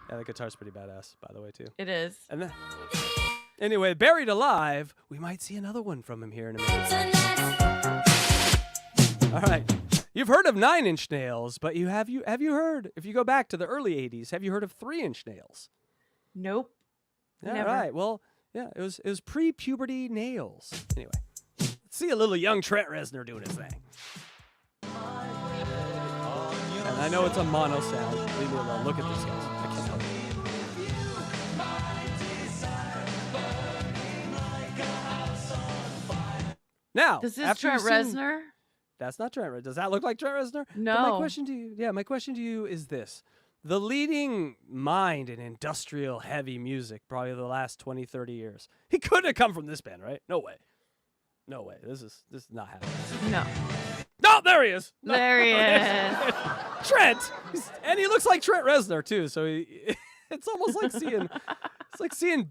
Yeah, the guitar's pretty badass, by the way, too. It is. And then, anyway, Buried Alive. We might see another one from him here in a minute. All right. You've heard of 9-inch nails, but have you heard, if you go back to the early 80s, have you heard of 3-inch nails? Nope. Yeah, Never. right. Well, yeah, it was pre-puberty nails. Anyway, let's see a little young Trent Reznor doing his thing. And I know it's a mono sound. Leave me alone. Look at this, guys. I can't help it. Now, This is after Trent you've seen- Reznor? That's not Trent Reznor. Does that look like Trent Reznor? No. But my question to you is this. The leading mind in industrial heavy music, probably the last 20, 30 years. He couldn't have come from this band, right? No way. No way. This is not happening. No. No, there he is. No, There he is. Trent. And he looks like Trent Reznor too. So it's almost like seeing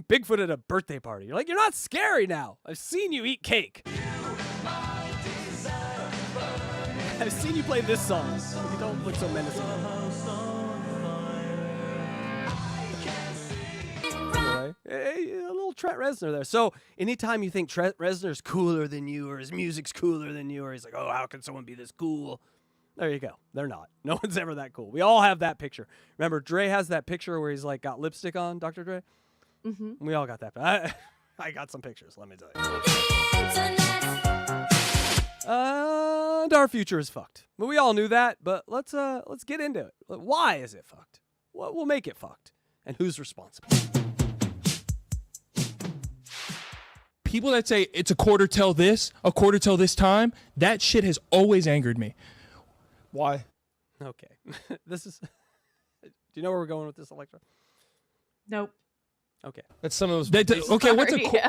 Bigfoot at a birthday party. You're like, you're not scary now. I've seen you eat cake. I've seen you play this song. You don't look so menacing. Anyway, a little Trent Reznor there. So anytime you think Trent Reznor's cooler than you or his music's cooler than you or he's like, oh, how can someone be this cool? There you go. They're not. No one's ever that cool. We all have that picture. Remember, Dre has that picture where he's like got lipstick on, Dr. Dre? Mm-hmm. We all got that. I got some pictures, let me tell you. And our future is fucked. But we all knew that, but let's get into it. Why is it fucked? What will make it fucked? And who's responsible? People that say it's a quarter till this time, that shit has always angered me. Why? Okay. This is... Do you know where we're going with this, Electra? Nope. Okay. That's some of those... okay, what's a Sorry,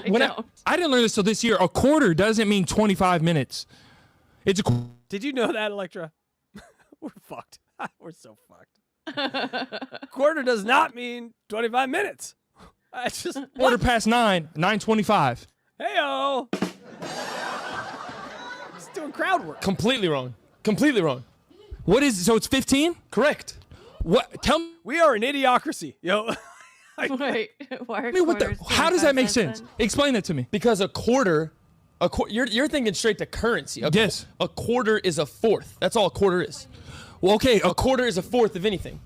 I didn't learn this till this year. A quarter doesn't mean 25 minutes. It's a... Did you know that, Electra? We're fucked. We're so fucked. Quarter does not mean 25 minutes. I just... Quarter past 9, 9:25. Hey-o! Just doing crowd work. Completely wrong. Completely wrong. What is... So it's 15? Correct. What? Tell me... We are an idiocracy. Yo... Wait, why are how does that make sense? Explain that to me. Because a quarter, you're thinking straight to currency. Yes. A quarter is a fourth. That's all a quarter is. Well, okay. A quarter is a fourth of anything.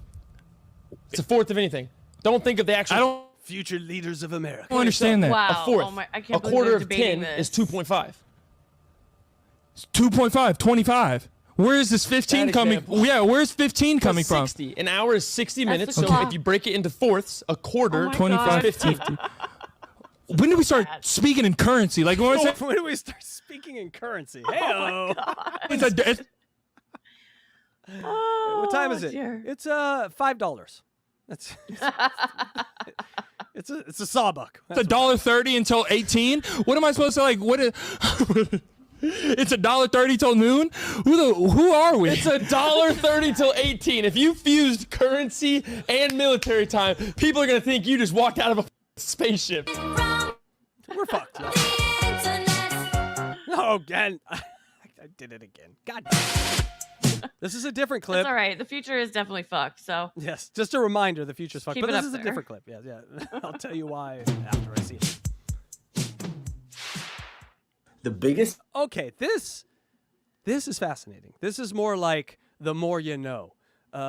It's a fourth of anything. Don't think of the actual. Future leaders of America. I don't understand that. Wow. A fourth. Oh I can't a quarter of 10 is 2.5. 2.5, 25. Where is this 15 coming? Example. Yeah, where's 15 coming from? 60. An hour is 60 That's minutes. the So clock. if you break it into fourths, a quarter, Oh my 25, God. 50. When did we start speaking in currency? Like, when When do we start speaking in currency? Hey-o! What time is it? Dear. It's $5. That's it's a sawbuck. It's $1.30 until 18. What am I supposed to like? What? It's $1.30 till noon. Who are we? It's $1.30 till 18. If you fused currency and military time, people are gonna think you just walked out of a spaceship. We're fucked. No, again. I did it again. God. This is a different clip. That's all right. The future is definitely fucked. So Yes, just a reminder, the future's fucked. Keep But it this up is a there. different clip. Yeah, yeah. I'll tell you why after I see it. The biggest. Okay, this is fascinating. This is more like the more you know. All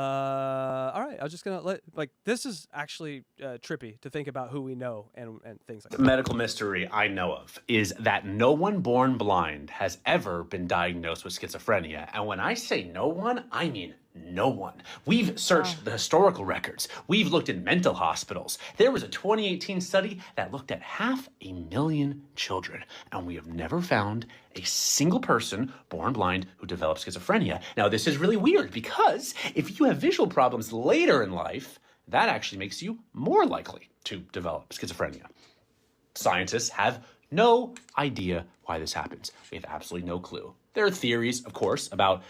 right, I was just gonna this is actually trippy to think about who we know and things like that. Medical mystery I know of is that no one born blind has ever been diagnosed with schizophrenia. And when I say no one, I mean no one. We've searched the historical records. We've looked in mental hospitals. There was a 2018 study that looked at 500,000 children, and we have never found a single person born blind who developed schizophrenia. Now, this is really weird because if you have visual problems later in life, that actually makes you more likely to develop schizophrenia. Scientists have no idea why this happens. We have absolutely no clue. There are theories, of course, about,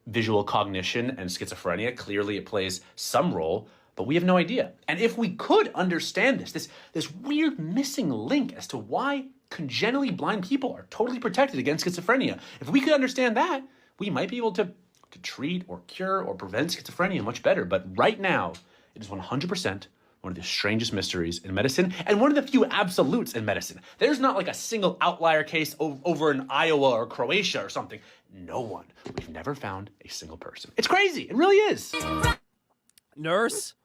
visual cognition and schizophrenia. Clearly it plays some role, but we have no idea. And if we could understand this weird missing link as to why congenitally blind people are totally protected against schizophrenia, if we could understand that, we might be able to treat or cure or prevent schizophrenia much better. But right now, it is 100% one of the strangest mysteries in medicine and one of the few absolutes in medicine. There's not like a single outlier case over in Iowa or Croatia or something. No one. We've never found a single person. It's crazy. It really is. Nurse,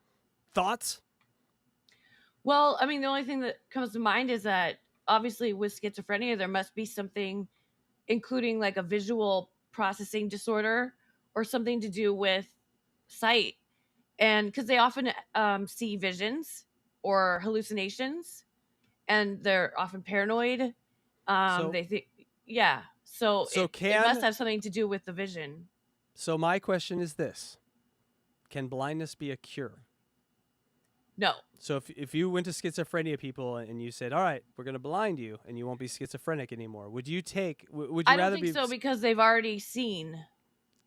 thoughts? Well, I mean, the only thing that comes to mind is that obviously with schizophrenia, there must be something, including like a visual processing disorder or something to do with sight. And because they often see visions or hallucinations, and they're often paranoid. They think, yeah. So it must have something to do with the vision. So my question is this: can blindness be a cure? No. So if you went to schizophrenia people and you said, all right, we're going to blind you and you won't be schizophrenic anymore, would you take, would you I rather don't think be? so, because they've already seen.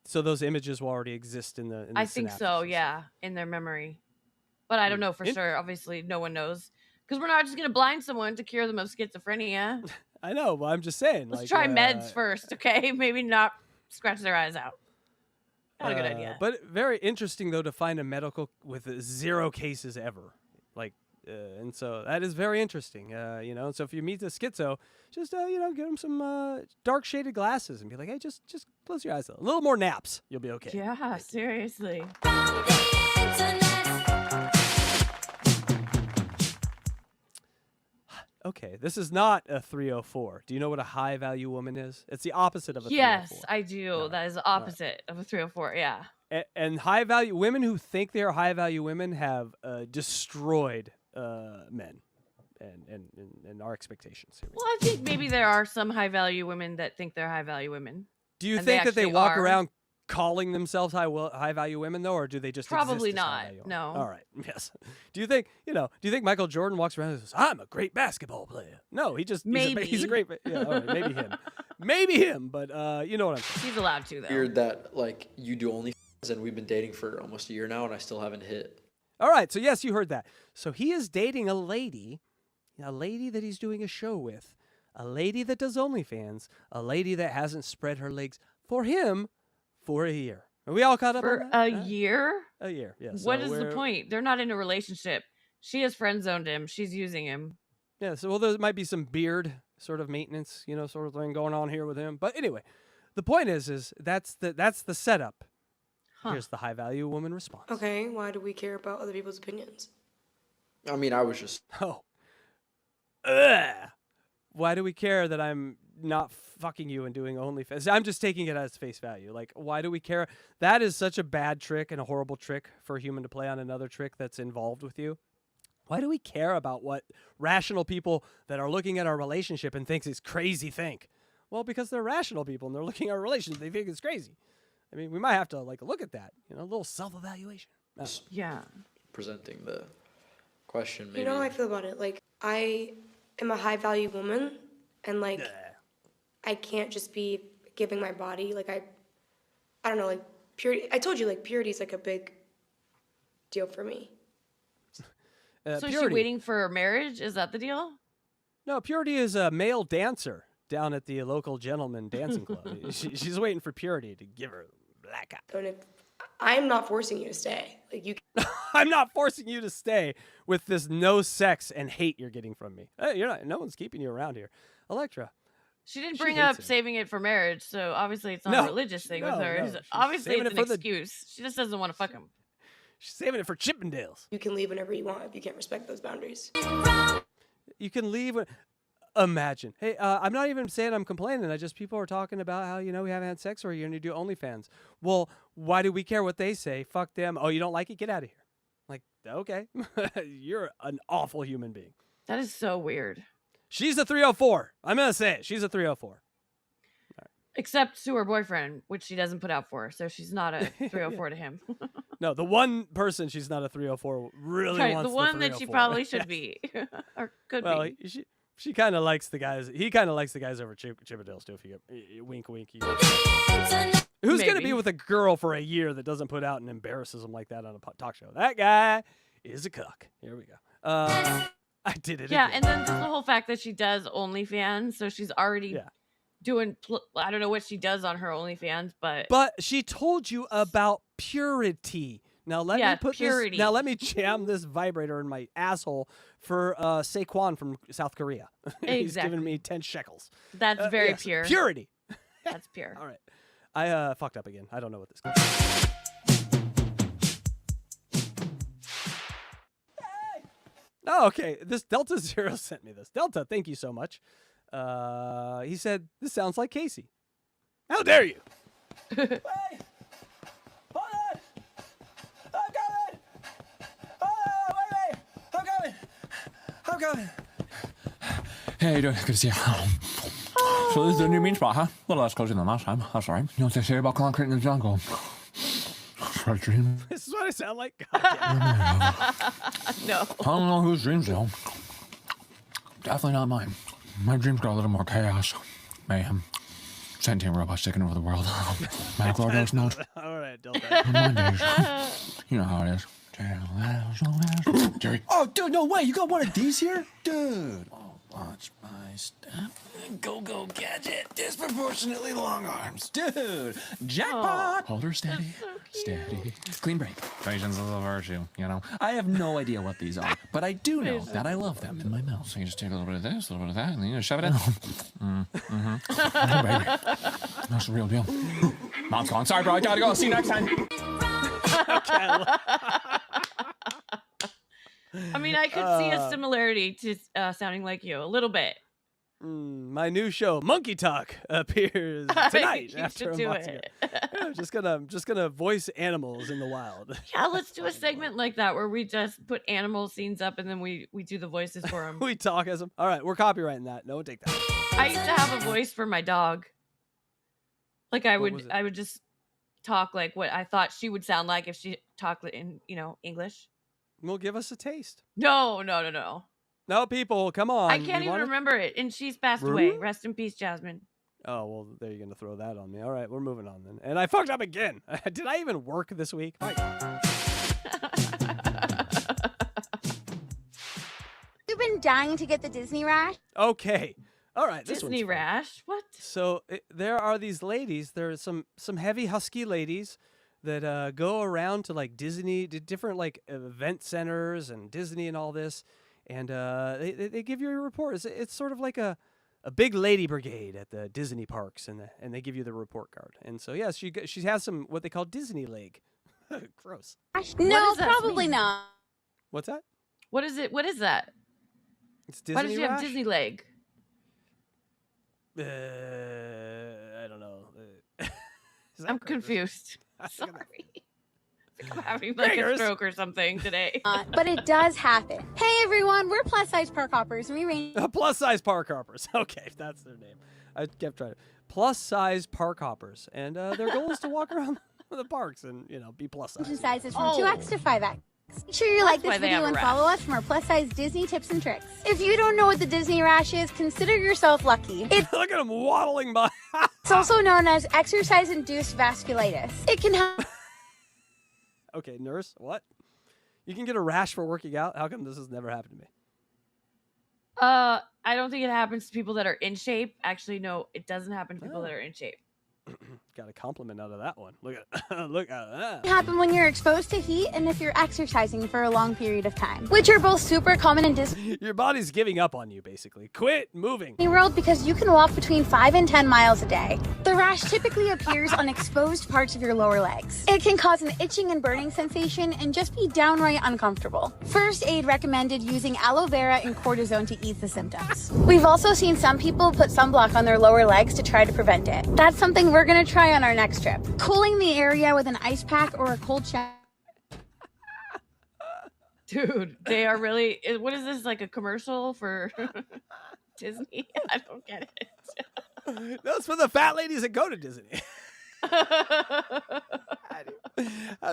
So those images will already exist in the I think so, yeah, in their memory. But I don't know for sure. Obviously, no one knows. Because we're not just going to blind someone to cure them of schizophrenia. I know, but I'm just saying. Let's try meds first, okay? Maybe not scratch their eyes out. Not a good idea. But very interesting, though, to find a medical with 0 cases ever. And so that is very interesting, So if you meet a schizo, just, give them some dark shaded glasses and be like, hey, just close your eyes a little more naps. You'll be okay. Yeah, seriously. Okay, this is not a 304. Do you know what a high value woman is? It's the opposite of a 304. Yes, I do. No. That is the opposite of a 304, yeah. And high value women who think they are high value women have destroyed men and our expectations here. Well, I think maybe there are some high value women that think they're high value women. Do you think that they walk around calling themselves high value women though, or do they just probably exist as not? high value? No. All right. Yes. Do you think Michael Jordan walks around and says, "I'm a great basketball player"? No, he just maybe he's a great. Yeah. All right. Maybe him. Maybe him. But you know what I'm saying. He's allowed to though. Weird that you do OnlyFans and we've been dating for almost a year now and I still haven't hit. All right. So yes, you heard that. So he is dating a lady that he's doing a show with, a lady that does OnlyFans, a lady that hasn't spread her legs for him for a year. Are we all caught up for on that? a year? A year, yes. What is the point? They're not in a relationship. She has friend zoned him. She's using him. Yeah, so there might be some beard sort of maintenance, sort of thing going on here with him. But anyway, the point is that's the setup. Huh. Here's the high value woman response. Okay, why do we care about other people's opinions? I mean, I was just why do we care that I'm not fucking you and doing OnlyFans? I'm just taking it as face value. Why do we care? That is such a bad trick and a horrible trick for a human to play on another trick that's involved with you. Why do we care about what rational people that are looking at our relationship and thinks it's crazy think? Well, because they're rational people and they're looking at our relationship, they think it's crazy. I mean, we might have to look at that, a little self-evaluation. Yeah. Presenting the question, maybe. You know how I feel about it? I am a high value woman and I can't just be giving my body, like, I don't know, like, purity. I told you, like, purity is, like, a big deal for me. So is she waiting for marriage? Is that the deal? No, Purity is a male dancer down at the local gentleman dancing club. She's waiting for Purity to give her black eye. And I'm not forcing you to stay. Like, you. I'm not forcing you to stay with this no sex and hate you're getting from me. Hey, you're not. No one's keeping you around here, Electra. She didn't bring up saving it for marriage, so obviously it's not a religious thing with her. No. Obviously it's an excuse. She just doesn't want to fuck him. She's saving it for Chippendales. You can leave whenever you want if you can't respect those boundaries. You can leave. Imagine. Hey, I'm not even saying I'm complaining. People are talking about how, we haven't had sex or you're going to do OnlyFans. Well, why do we care what they say? Fuck them. Oh, you don't like it? Get out of here. Like, okay. You're an awful human being. That is so weird. She's a 304. I'm going to say it. She's a 304. Except to her boyfriend, which she doesn't put out for. So she's not a 304 to him. No, the one person she's not a 304 really wants the one that she probably should be. Or could be. Well, she kind of likes the guys. He kind of likes the guys over Chippendales too. If you get wink, wink. Who's going to be with a girl for a year that doesn't put out and embarrasses him like that on a talk show? That guy is a cuck. Here we go. I did it. Yeah, again. and then just the whole fact that she does OnlyFans, so she's already doing. I don't know what she does on her OnlyFans, but she told you about purity. Now let me put purity. this. Now let me jam this vibrator in my asshole for Saquon from South Korea. Exactly. He's giving me 10 shekels. That's very pure. Purity. That's pure. All right. I fucked up again. I don't know what this is. Oh, okay. This Delta Zero sent me this. Delta, thank you so much. He said, this sounds like Casey. How dare you? Wait! Hold on! I'm coming! Oh, wait! I'm coming! Hey, how you doing? Good to see you. So this is a new mean spot, huh? A little less cozy than last time. That's all right. You know what they say about concrete in the jungle? Start dreaming. This is what I sound like? No. I don't know whose dreams though. Definitely not mine. My dreams got a little more chaos, mayhem, sentient robots taking over the world. Macro note. All right, Delta. Mondays. You know how it is. Jerry. Oh, dude, no way. You got one of these here? Dude. Oh, watch my step. Go gadget. Disproportionately long arms. Dude. Jackpot. Hold her steady. So steady. Clean break. Patience is a virtue, you know. I have no idea what these are, but I do know that I love them in my mouth. So you just take a little bit of this, a little bit of that, and then you just shove it in. Oh, baby. That's the real deal. Mom's gone. Sorry, bro. I gotta go. See you next time. I mean, I could see a similarity to sounding like you a little bit. My new show, Monkey Talk, appears tonight. You after should a do month it. I'm just gonna voice animals in the wild. Yeah, let's do a segment like that where we just put animal scenes up and then we do the voices for them. We talk as them. All right, we're copywriting that. No one take that. I used to have a voice for my dog. Like I would just talk like what I thought she would sound like if she talked in, English. Well, give us a taste. No. No, people, come on. I can't even remember it. And she's passed away. Rest in peace, Jasmine. Oh, well, there you're going to throw that on me. All right, we're moving on then. And I fucked up again. Did I even work this week? You've been dying to get the Disney rash? Okay. All right. Disney rash? What? So there are these ladies. There are some heavy husky ladies that go around to like Disney, to different like event centers and Disney and all this. And they give you a report. It's sort of like a big lady brigade at the Disney parks, and they give you the report card. And so yes, she has some what they call Disney leg. Gross. No, probably not. What's that? What is it? What is that? It's Disney. Why does she have rash? Disney leg? I don't know. I'm confused. Sorry. I'm having like a stroke or something today. But it does happen. Hey everyone, we're plus size park hoppers. We range. Plus size park hoppers. Okay, that's their name. I kept trying to. Plus size park hoppers, and their goal is to walk around the parks and be plus size. Sizes from 2X to 5X. Make sure you like why this they video have a and rash. follow us for more plus-size Disney tips and tricks. If you don't know what the Disney rash is, consider yourself lucky. It's Look at him waddling by. also known as exercise-induced vasculitis. It can help. Okay, nurse, what? You can get a rash for working out? How come this has never happened to me? I don't think it happens to people that are in shape. Actually, no, it doesn't happen to people that are in shape. Got a compliment out of that one. Look at look at that. Happen when you're exposed to heat and if you're exercising for a long period of time, which are both super common in Disney Your body's giving up on you, basically. Quit moving. World because you can walk between 5 and 10 miles a day. The rash typically appears on exposed parts of your lower legs. It can cause an itching and burning sensation and just be downright uncomfortable. First aid recommended using aloe vera and cortisone to ease the symptoms. We've also seen some people put sunblock on their lower legs to try to prevent it. That's something we're gonna try on our next trip. Cooling the area with an ice pack or a cold shower. Dude, they are really. What is this, like a commercial for Disney? I don't get it. That's for the fat ladies that go to Disney. How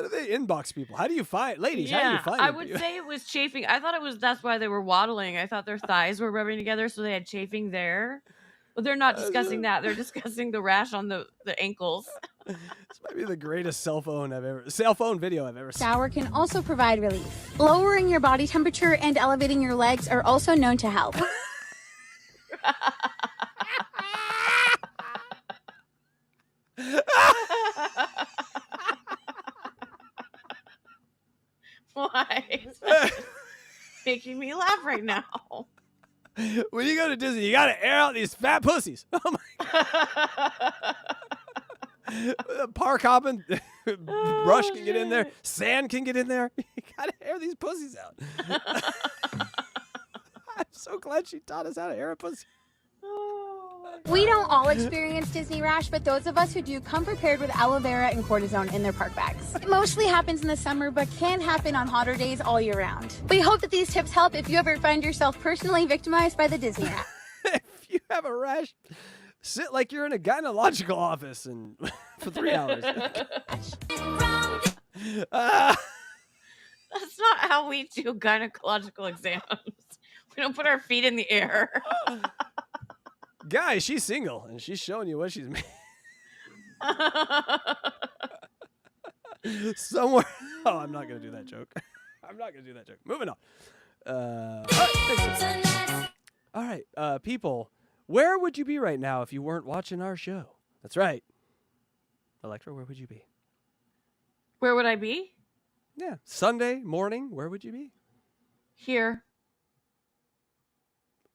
do they inbox people? How do you find ladies? How do you find I them? would say it was chafing. I thought it was that's why they were waddling. I thought their thighs were rubbing together, so they had chafing there. But they're not discussing that. They're discussing the rash on the ankles. This might be the greatest cell phone video I've ever seen. Shower can also provide relief. Lowering your body temperature and elevating your legs are also known to help. Why? Is that making me laugh right now. When you go to Disney, you gotta air out these fat pussies. Oh my god. Park hopping, brush can get in there, sand can get in there. You gotta air these pussies out. I'm so glad she taught us how to air a pussy. We don't all experience Disney rash, but those of us who do come prepared with aloe vera and cortisone in their park bags. It mostly happens in the summer, but can happen on hotter days all year round. We hope that these tips help if you ever find yourself personally victimized by the Disney rash. If you have a rash, sit like you're in a gynecological office and for 3 hours. That's not how we do gynecological exams. We don't put our feet in the air. Guys, she's single and she's showing you what she's made. Somewhere. Oh, I'm not going to do that joke. I'm not going to do that joke. Moving on. All right, people, where would you be right now if you weren't watching our show? That's right. Electra, where would you be? Where would I be? Yeah, Sunday morning, where would you be? Here.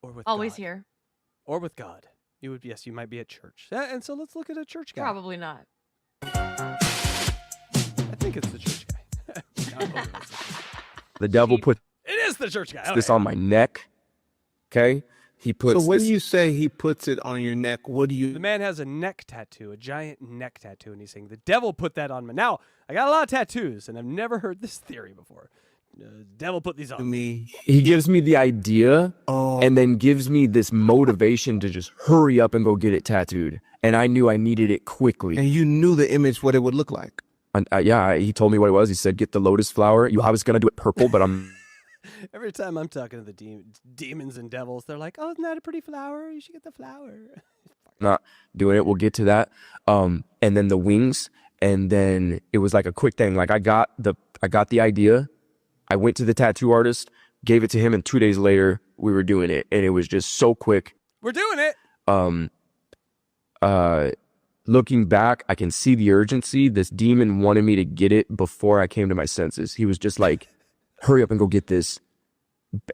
Or with Always God. here. Or with God. You would, yes, you might be at church. And so let's look at a church guy. Probably not. I think it's the church guy. The devil put It is the church guy. this on my neck. Okay? He puts So when this- you say he puts it on your neck, what do you... The man has a neck tattoo, a giant neck tattoo, and he's saying, the devil put that on me. Now, I got a lot of tattoos, and I've never heard this theory before. The devil put these on me. He gives me the idea and then gives me this motivation to just hurry up and go get it tattooed. And I knew I needed it quickly. And you knew the image, what it would look like. And, yeah, he told me what it was. He said, get the lotus flower. I was going to do it purple, but I'm... Every time I'm talking to the demons and devils, they're like, oh, isn't that a pretty flower? You should get the flower. not doing it. We'll get to that. And then the wings. And then it was like a quick thing. Like I got the idea. I went to the tattoo artist, gave it to him, and 2 days later we were doing it. And it was just so quick. We're doing it. Looking back, I can see the urgency. This demon wanted me to get it before I came to my senses. He was just like, hurry up and go get this.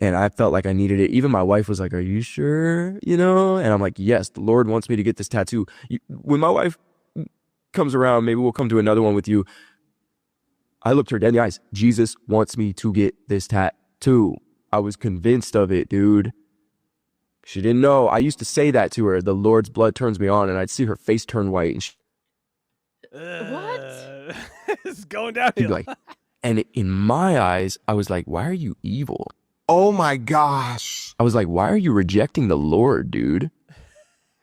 And I felt like I needed it. Even my wife was like, are you sure? You know? And I'm like, yes, the Lord wants me to get this tattoo. When my wife comes around, maybe we'll come to another one with you. I looked her dead in the eyes. Jesus wants me to get this tattoo. I was convinced of it, dude. She didn't know. I used to say that to her. The Lord's blood turns me on, and I'd see her face turn white. And What? It's going downhill. she'd be like, and in my eyes, I was like, why are you evil? Oh my gosh. I was like, why are you rejecting the Lord, dude?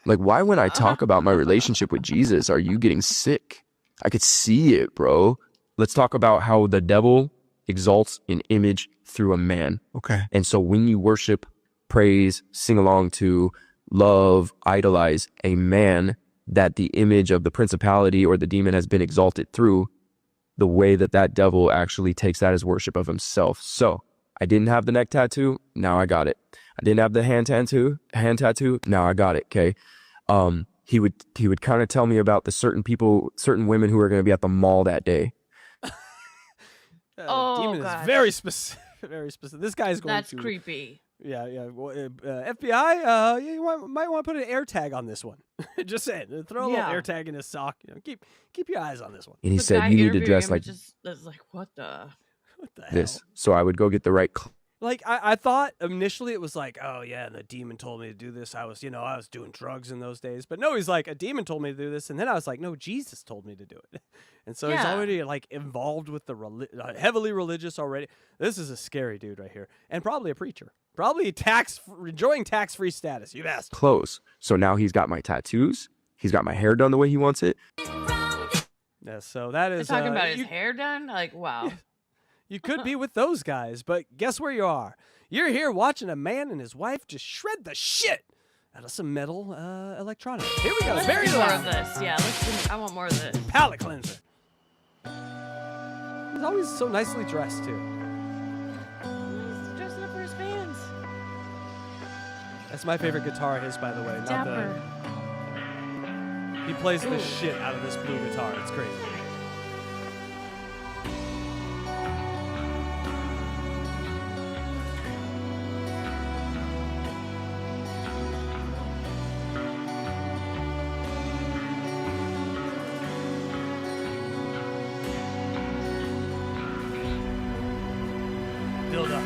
Like, why when I talk about my relationship with Jesus, are you getting sick? I could see it, bro. Let's talk about how the devil exalts an image through a man. Okay. And so when you worship, praise, sing along to, love, idolize a man that the image of the principality or the demon has been exalted through, the way that that devil actually takes that as worship of himself. So I didn't have the neck tattoo, now I got it. I didn't have the hand tattoo, now I got it. Okay. He would kind of tell me about the certain women who are going to be at the mall that day. Demon God. is very specific. Very specific. This guy's going That's to. creepy. Yeah. FBI, you might want to put an air tag on this one. Just saying, throw a little air tag in his sock. Keep your eyes on this one. And he said, you need to dress like That's like, what the this. hell? So I would go get the right. Like I thought initially it was like, oh yeah, the demon told me to do this. I was doing drugs in those days. But no, he's like, a demon told me to do this, and then I was like, no, Jesus told me to do it. And so he's already like involved with the heavily religious already. This is a scary dude right here, and probably a preacher, probably enjoying tax-free status. You've asked. Clothes. So now he's got my tattoos. He's got my hair done the way he wants it. Yeah, so that is Talking about his hair done? Like, wow. You could be with those guys, but guess where you are? You're here watching a man and his wife just shred the shit out of some metal electronics. Here we go. Let's Very do more loud. of this. Yeah, I want more of this. Palate cleanser. He's always so nicely dressed too. He's dressing up for his fans. That's my favorite guitar of his, by the way. Not Dapper. He plays the shit out of this blue guitar. It's crazy. Build up.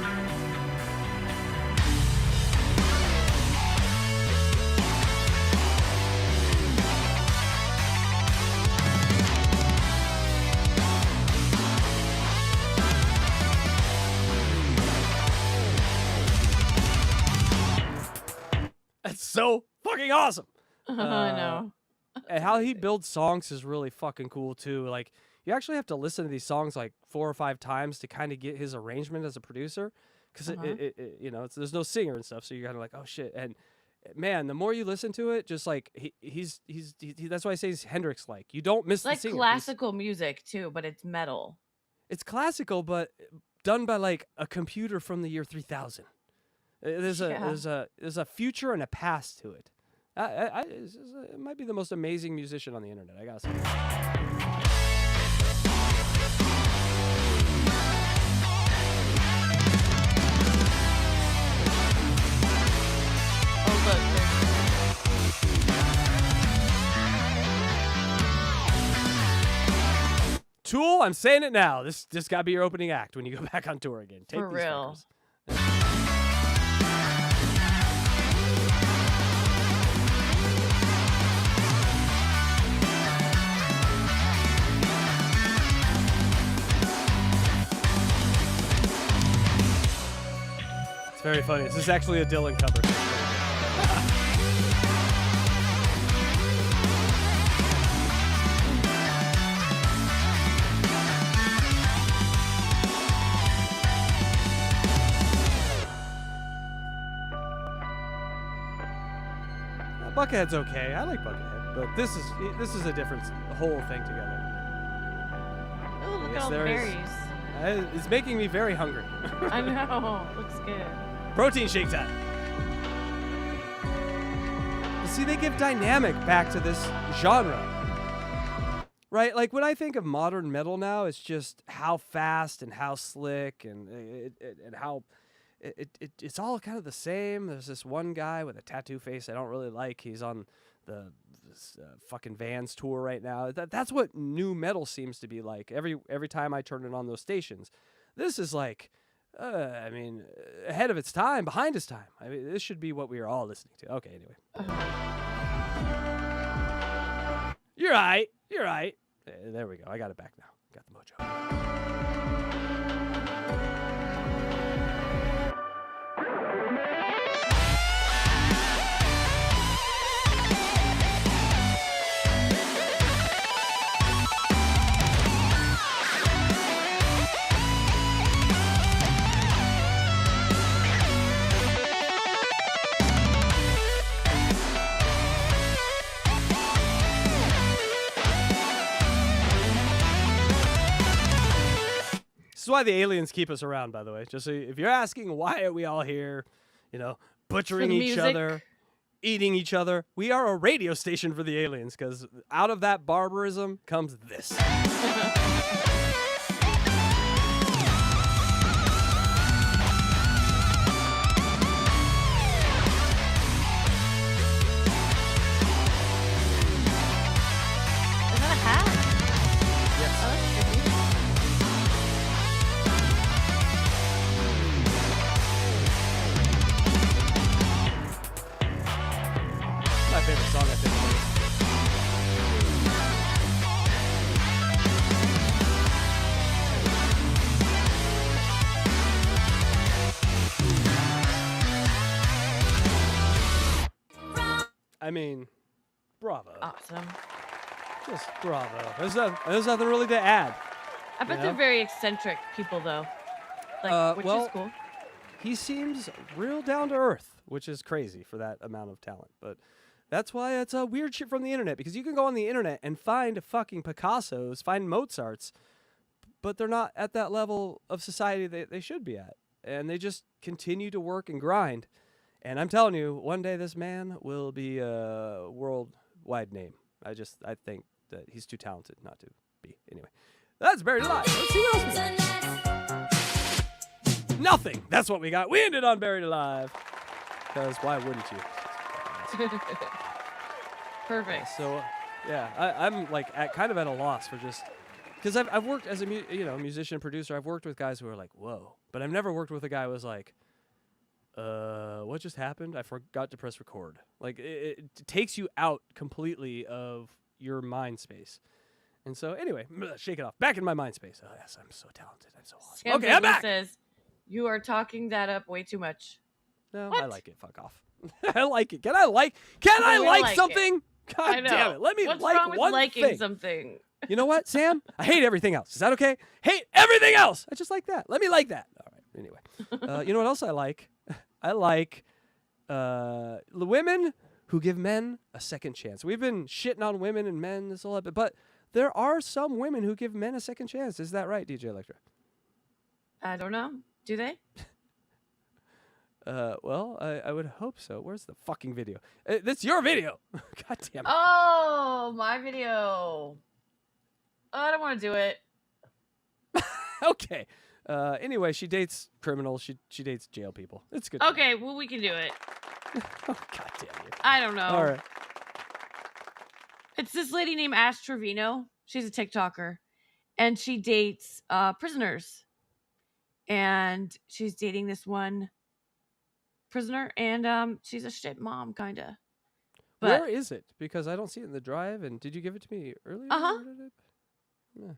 That's so fucking awesome. I know. And how he builds songs is really fucking cool too. Like, you actually have to listen to these songs like 4 or 5 times to kind of get his arrangement as a producer, because there's no singer and stuff, so you're kind of like, oh shit. And man, the more you listen to it, just like he's that's why I say he's Hendrix-like. You don't miss Like the singer. classical music too, but it's metal. It's classical, but done by like a computer from the year 3000. There's a future and a past to it. It might be the most amazing musician on the internet, I gotta say. Tool, I'm saying it now. This gotta be your opening act when you go back on tour again. Take For these real. fuckers. It's very funny. This is actually a Dylan cover. Buckethead's okay. I like Buckethead, but this is a different whole thing together. Oh, look Yes, at all the there is. berries. It's making me very hungry. I know. Looks good. Protein shake time. See, they give dynamic back to this genre. Right? Like, when I think of modern metal now, it's just how fast and how slick and how it's all kind of the same. There's this one guy with a tattoo face I don't really like. He's on this fucking Vans tour right now. That's what new metal seems to be like. Every time I turn it on those stations, this is like, ahead of its time, behind its time. I mean, this should be what we are all listening to. Okay, anyway. You're right. You're right. There we go. I got it back now. Got the mojo. why the aliens keep us around, by the way. Just so if you're asking why are we all here, butchering the each music. other, eating each other, we are a radio station for the aliens because out of that barbarism comes this. My favorite song, I think. I mean, bravo. Awesome. Just bravo. There's nothing really to add. I bet you they're know? very eccentric people, though. Like, which well, is cool. He seems real down to earth, which is crazy for that amount of talent. But that's why it's weird shit from the internet, because you can go on the internet and find fucking Picassos, find Mozarts, but they're not at that level of society that they should be at. And they just continue to work and grind. And I'm telling you, one day this man will be a worldwide name. I think that he's too talented not to be. Anyway, that's Buried Alive. Let's see what else we got. Nothing. That's what we got. We ended on Buried Alive. Because why wouldn't you? Perfect. So, yeah, I'm like kind of at a loss for just because I've worked as a musician producer. I've worked with guys who are like, whoa, but I've never worked with a guy who was like, what just happened? I forgot to press record. Like it takes you out completely of your mind space. And so anyway, shake it off. Back in my mind space. Oh yes, I'm so talented. I'm so awesome. Sam Okay, I'm back. says, you are talking that up way too much. No, What? I like it. Fuck off. I like it. Can I like something? It. God I know. damn it. Let me What's like wrong with one liking thing. something? You know what, Sam? I hate everything else. Is that okay? Hate everything else. I just like that. Let me like that. All right. Anyway, you know what else I like? I like the women who give men a second chance. We've been shitting on women and men this whole bit, but there are some women who give men a second chance. Is that right, DJ Electra? I don't know. Do they? Well, I would hope so. Where's the fucking video? That's your video. God damn it. Oh, my video. I don't want to do it. Okay. Anyway, she dates criminals. She dates jail people. It's good. Okay, well, we can do it. Oh, God damn you. I don't know. All right. It's this lady named Ash Trevino. She's a TikToker. And she dates prisoners. And she's dating this one prisoner. And she's a shit mom, kind of. Where is it? Because I don't see it in the drive. And did you give it to me earlier? Uh-huh. Yeah.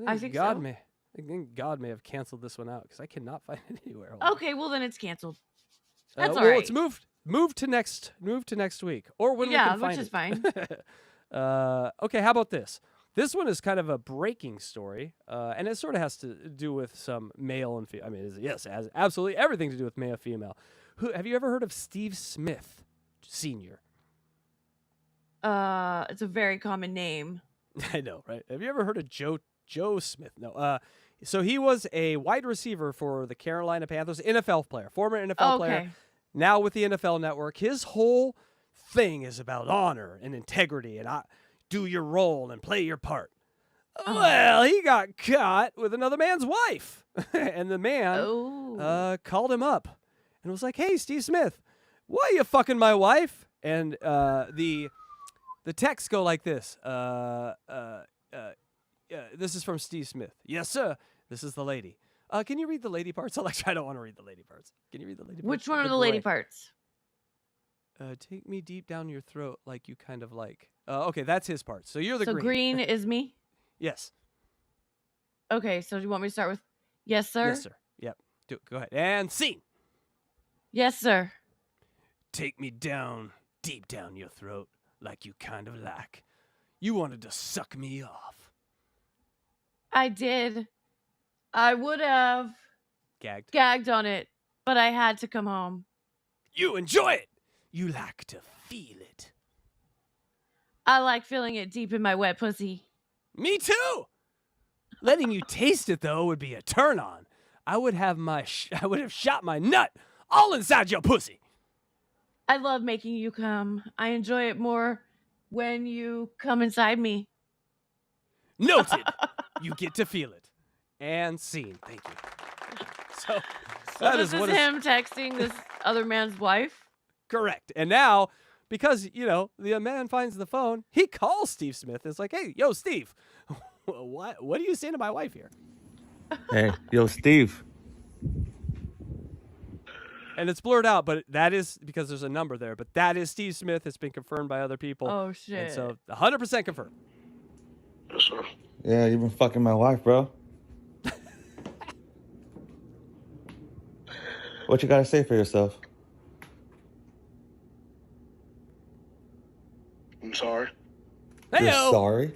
I think God so. I think God may have canceled this one out because I cannot find it anywhere. Okay, well, then it's canceled. That's all well, right. it's moved to next week or when we can find which is it. fine. Okay, how about this? This one is kind of a breaking story, and it sort of has to do with some male and female. I mean, yes, it has absolutely everything to do with male female. Have you ever heard of Steve Smith Sr.? It's a very common name. I know, right? Have you ever heard of Joe Smith? No. So he was a wide receiver for the Carolina Panthers, NFL player, former NFL player, now with the NFL Network. His whole thing is about honor and integrity and do your role and play your part. Well, he got caught with another man's wife. And the man called him up and was like, hey, Steve Smith, why are you fucking my wife? And the texts go like this. This is from Steve Smith. Yes, sir. This is the lady. Can you read the lady parts? Alexa, I don't want to read the lady parts. Can you read the lady parts? Which one are the lady parts? Take me deep down your throat like you kind of like. Okay, that's his part. So you're the green. So green is me? Yes. Okay, so do you want me to start with yes, sir? Yes, sir. Yep. Go ahead. And scene. Yes, sir. Take me down, deep down your throat like you kind of like. You wanted to suck me off. I did. I would have gagged on it, but I had to come home. You enjoy it. You like to feel it. I like feeling it deep in my wet pussy. Me too. Letting you taste it though would be a turn on. I would have shot my nut all inside your pussy. I love making you come. I enjoy it more when you come inside me. Noted. You get to feel it. And scene. Thank you. So that this is him texting this other man's wife? Correct. And now, because, the man finds the phone, he calls Steve Smith. It's like, hey, yo, Steve, what are you saying to my wife here? Hey, yo, Steve. And it's blurred out, but that is because there's a number there. But that is Steve Smith. It's been confirmed by other people. Oh, shit. And so 100% confirmed. Yes, sir. Yeah, you've been fucking my wife, bro. What you gotta say for yourself? I'm sorry. Hey, You're sorry?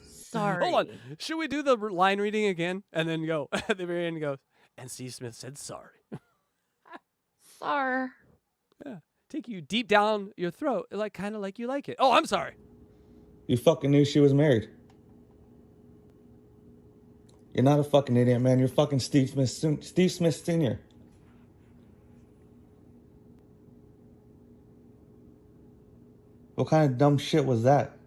Sorry. Hold on. Should we do the line reading again? And then go at the very end goes, and Steve Smith said sorry. Sorry. Yeah. Take you deep down your throat, kind of like you like it. Oh, I'm sorry. You fucking knew she was married. You're not a fucking idiot, man. You're fucking Steve Smith Sr. What kind of dumb shit was that?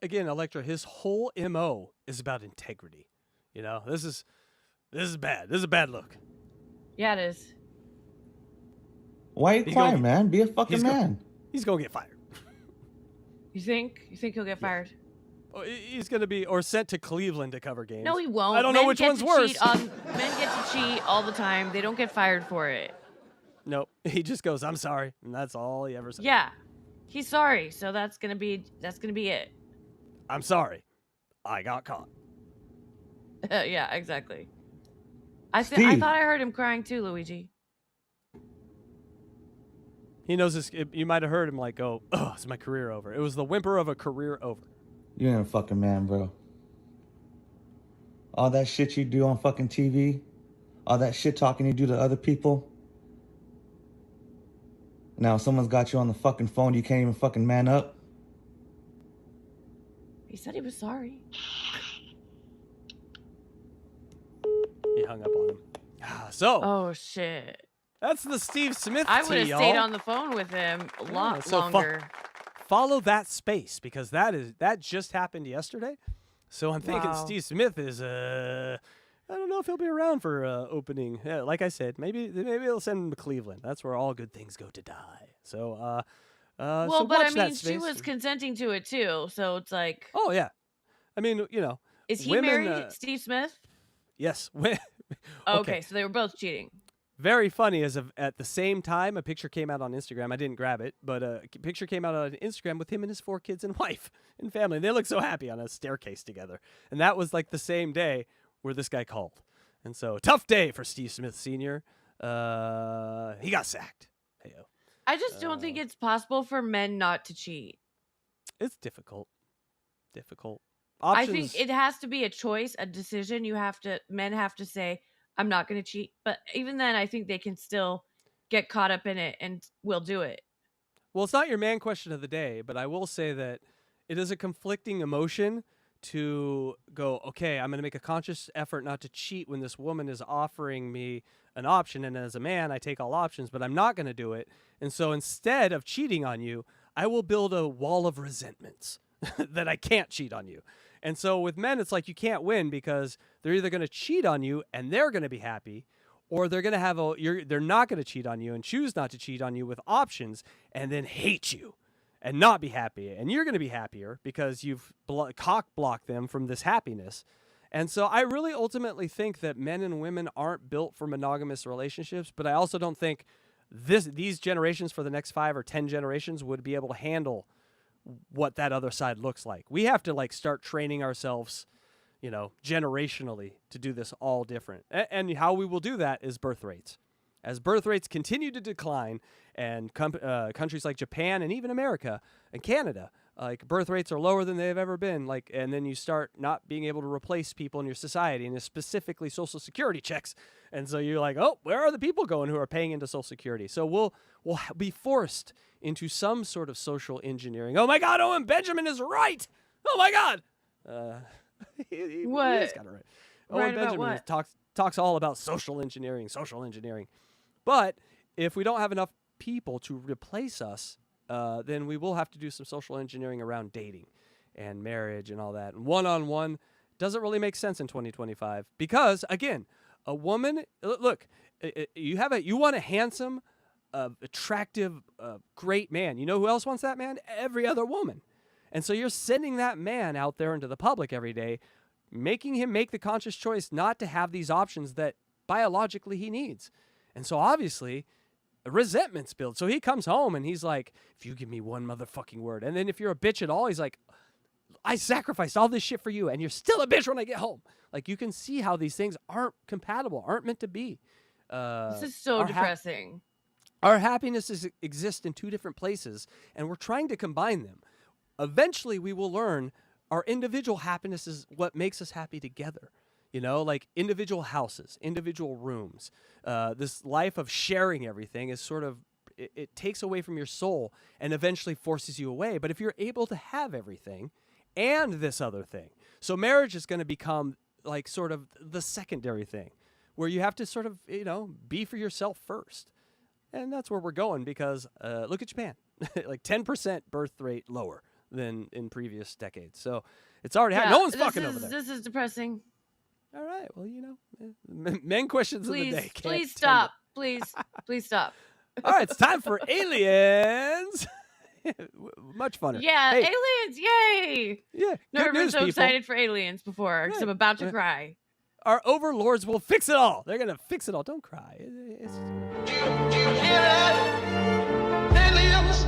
Again, Electra, his whole MO is about integrity. This is bad. This is a bad look. Yeah, it is. Why are you crying, man? Be a fucking man. He's going to get fired. You think? You think he'll get fired? He's going to be sent to Cleveland to cover games. No, he won't. I don't know which one's worse. Men get to cheat all the time. They don't get fired for it. Nope. He just goes, I'm sorry. And that's all he ever says. Yeah. He's sorry. So that's going to be it. I'm sorry. I got caught. Yeah, exactly. I thought I heard him crying too, Luigi. He knows this. You might have heard him go, oh, is my career over? It was the whimper of a career over. You ain't a fucking man, bro. All that shit you do on fucking TV, all that shit talking you do to other people. Now someone's got you on the fucking phone, you can't even fucking man up. He said he was sorry. He hung up on him. So. Oh, shit. That's the Steve Smith I would have y'all. stayed on the phone with him a lot longer. Follow that space because that just happened yesterday. So I'm thinking Steve Smith is I don't know if he'll be around for opening. Yeah, like I said, maybe they'll send him to Cleveland. That's where all good things go to die. So well, so but I watch that mean, she space. was consenting to it too, so it's like. Oh yeah, I mean Is he women, married, Steve Smith? Yes. Okay, so they were both cheating. Very funny at the same time, a picture came out on Instagram. I didn't grab it, but a picture came out on Instagram with him and his 4 kids and wife and family. They look so happy on a staircase together. And that was the same day where this guy called. And so, tough day for Steve Smith Sr. He got sacked. Hey-o. I just don't think it's possible for men not to cheat. It's difficult. Options. I think it has to be a choice, a decision. Men have to say, I'm not going to cheat. But even then, I think they can still get caught up in it and will do it. Well, it's not your man question of the day, but I will say that it is a conflicting emotion to go, okay, I'm going to make a conscious effort not to cheat when this woman is offering me an option. And as a man, I take all options, but I'm not going to do it. And so instead of cheating on you, I will build a wall of resentments that I can't cheat on you. And so with men, it's like you can't win because they're either going to cheat on you and they're going to be happy, or they're going to have they're not going to cheat on you and choose not to cheat on you with options and then hate you and not be happy. And you're going to be happier because you've cock-blocked them from this happiness. And so I really ultimately think that men and women aren't built for monogamous relationships, but I also don't think these generations for the next 5 or 10 generations would be able to handle what that other side looks like. We have to start training ourselves, generationally to do this all different. And how we will do that is birth rates. As birth rates continue to decline and countries like Japan and even America and Canada, birth rates are lower than they've ever been. And then you start not being able to replace people in your society, and specifically Social Security checks. And so you're like, oh, where are the people going who are paying into Social Security? So we'll be forced into some sort of social engineering. Oh my God, Owen Benjamin is right. Oh my God. He What? is kind of right. Right Owen about Benjamin what? talks all about social engineering. But if we don't have enough people to replace us, then we will have to do some social engineering around dating and marriage and all that. And one-on-one doesn't really make sense in 2025 because, again, a woman, look, you want a handsome, attractive, great man. You know who else wants that man? Every other woman. And so you're sending that man out there into the public every day, making him make the conscious choice not to have these options that biologically he needs. And so obviously resentment's built. So he comes home and he's like, if you give me one motherfucking word. And then if you're a bitch at all, he's like, I sacrificed all this shit for you and you're still a bitch when I get home. Like, you can see how these things aren't compatible, aren't meant to be. This is so depressing. Our happiness exists in two different places, and we're trying to combine them. Eventually, we will learn our individual happiness is what makes us happy together. You know, like individual houses, individual rooms. This life of sharing everything is sort of, it takes away from your soul and eventually forces you away. But if you're able to have everything and this other thing, so marriage is going to become like sort of the secondary thing where you have to sort of, you know, be for yourself first. And that's where we're going because look at Japan, like 10% birth rate lower than in previous decades. So it's already happening. No one's fucking over there. This is depressing. All right. Well, you know, men questions of the day. Please stop. Please stop. All right. It's time for aliens. Much funner. Yeah, Hey, aliens. Yay. Yeah. Never Good been news, so people. excited for aliens before because I'm about to cry. Our overlords will fix it all. They're going to fix it all. Don't cry. It's... Aliens. Aliens.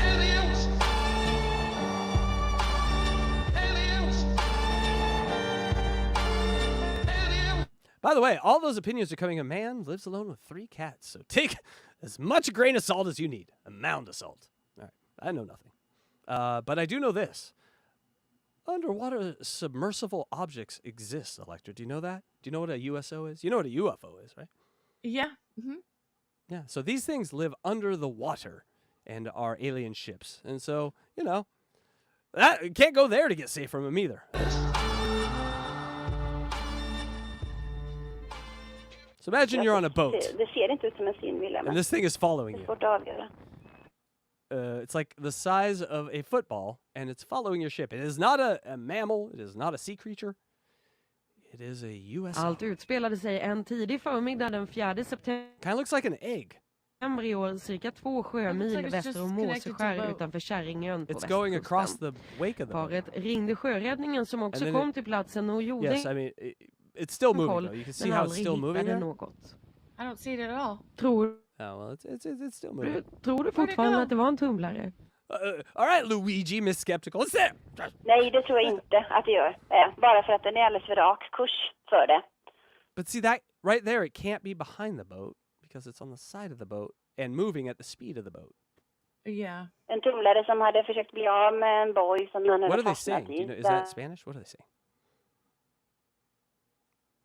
Aliens. Aliens. By the way, all those opinions are coming. A man lives alone with 3 cats. So take as much grain of salt as you need. A mound of salt. All right. I know nothing. But I do know this. Underwater submersible objects exist, Electra. Do you know that? Do you know what a USO is? You know what a UFO is, right? Yeah. Mm-hmm. Yeah. So these things live under the water and are alien ships. And so, you know, that, you can't go there to get safe from them either. So imagine you're on a boat. Det ser inte ut som en synvilla. And this thing is following you. Svårt att avgöra. It's like the size of a football, and it's following your ship. It is not a mammal. It is not a sea creature. It is a USO. Allt utspelade sig en tidig förmiddag den 4 september. Kind of looks like an egg. I år, cirka 2 sjömil väster om Måseskär utanför Kärringön på It's going across the wake of the boat. Paret ringde sjöräddningen som också kom till platsen och gjorde Yes, I mean, it's still moving though. You can see how it's still moving there. I don't see it at all. Tror Oh, well, it's still moving. Tror du fortfarande att det var en tumlare? All right, Luigi, Miss Skeptical. It's there. Nej, det tror jag inte att det gör. Bara för att den är alldeles för rak kurs för det. But see that right there, it can't be behind the boat because it's on the side of the boat and moving at the speed of the boat. Yeah. En tumlare som hade försökt bli av med en boj som den What hade are they fastnat saying? Do you know, i. is that Spanish? What are they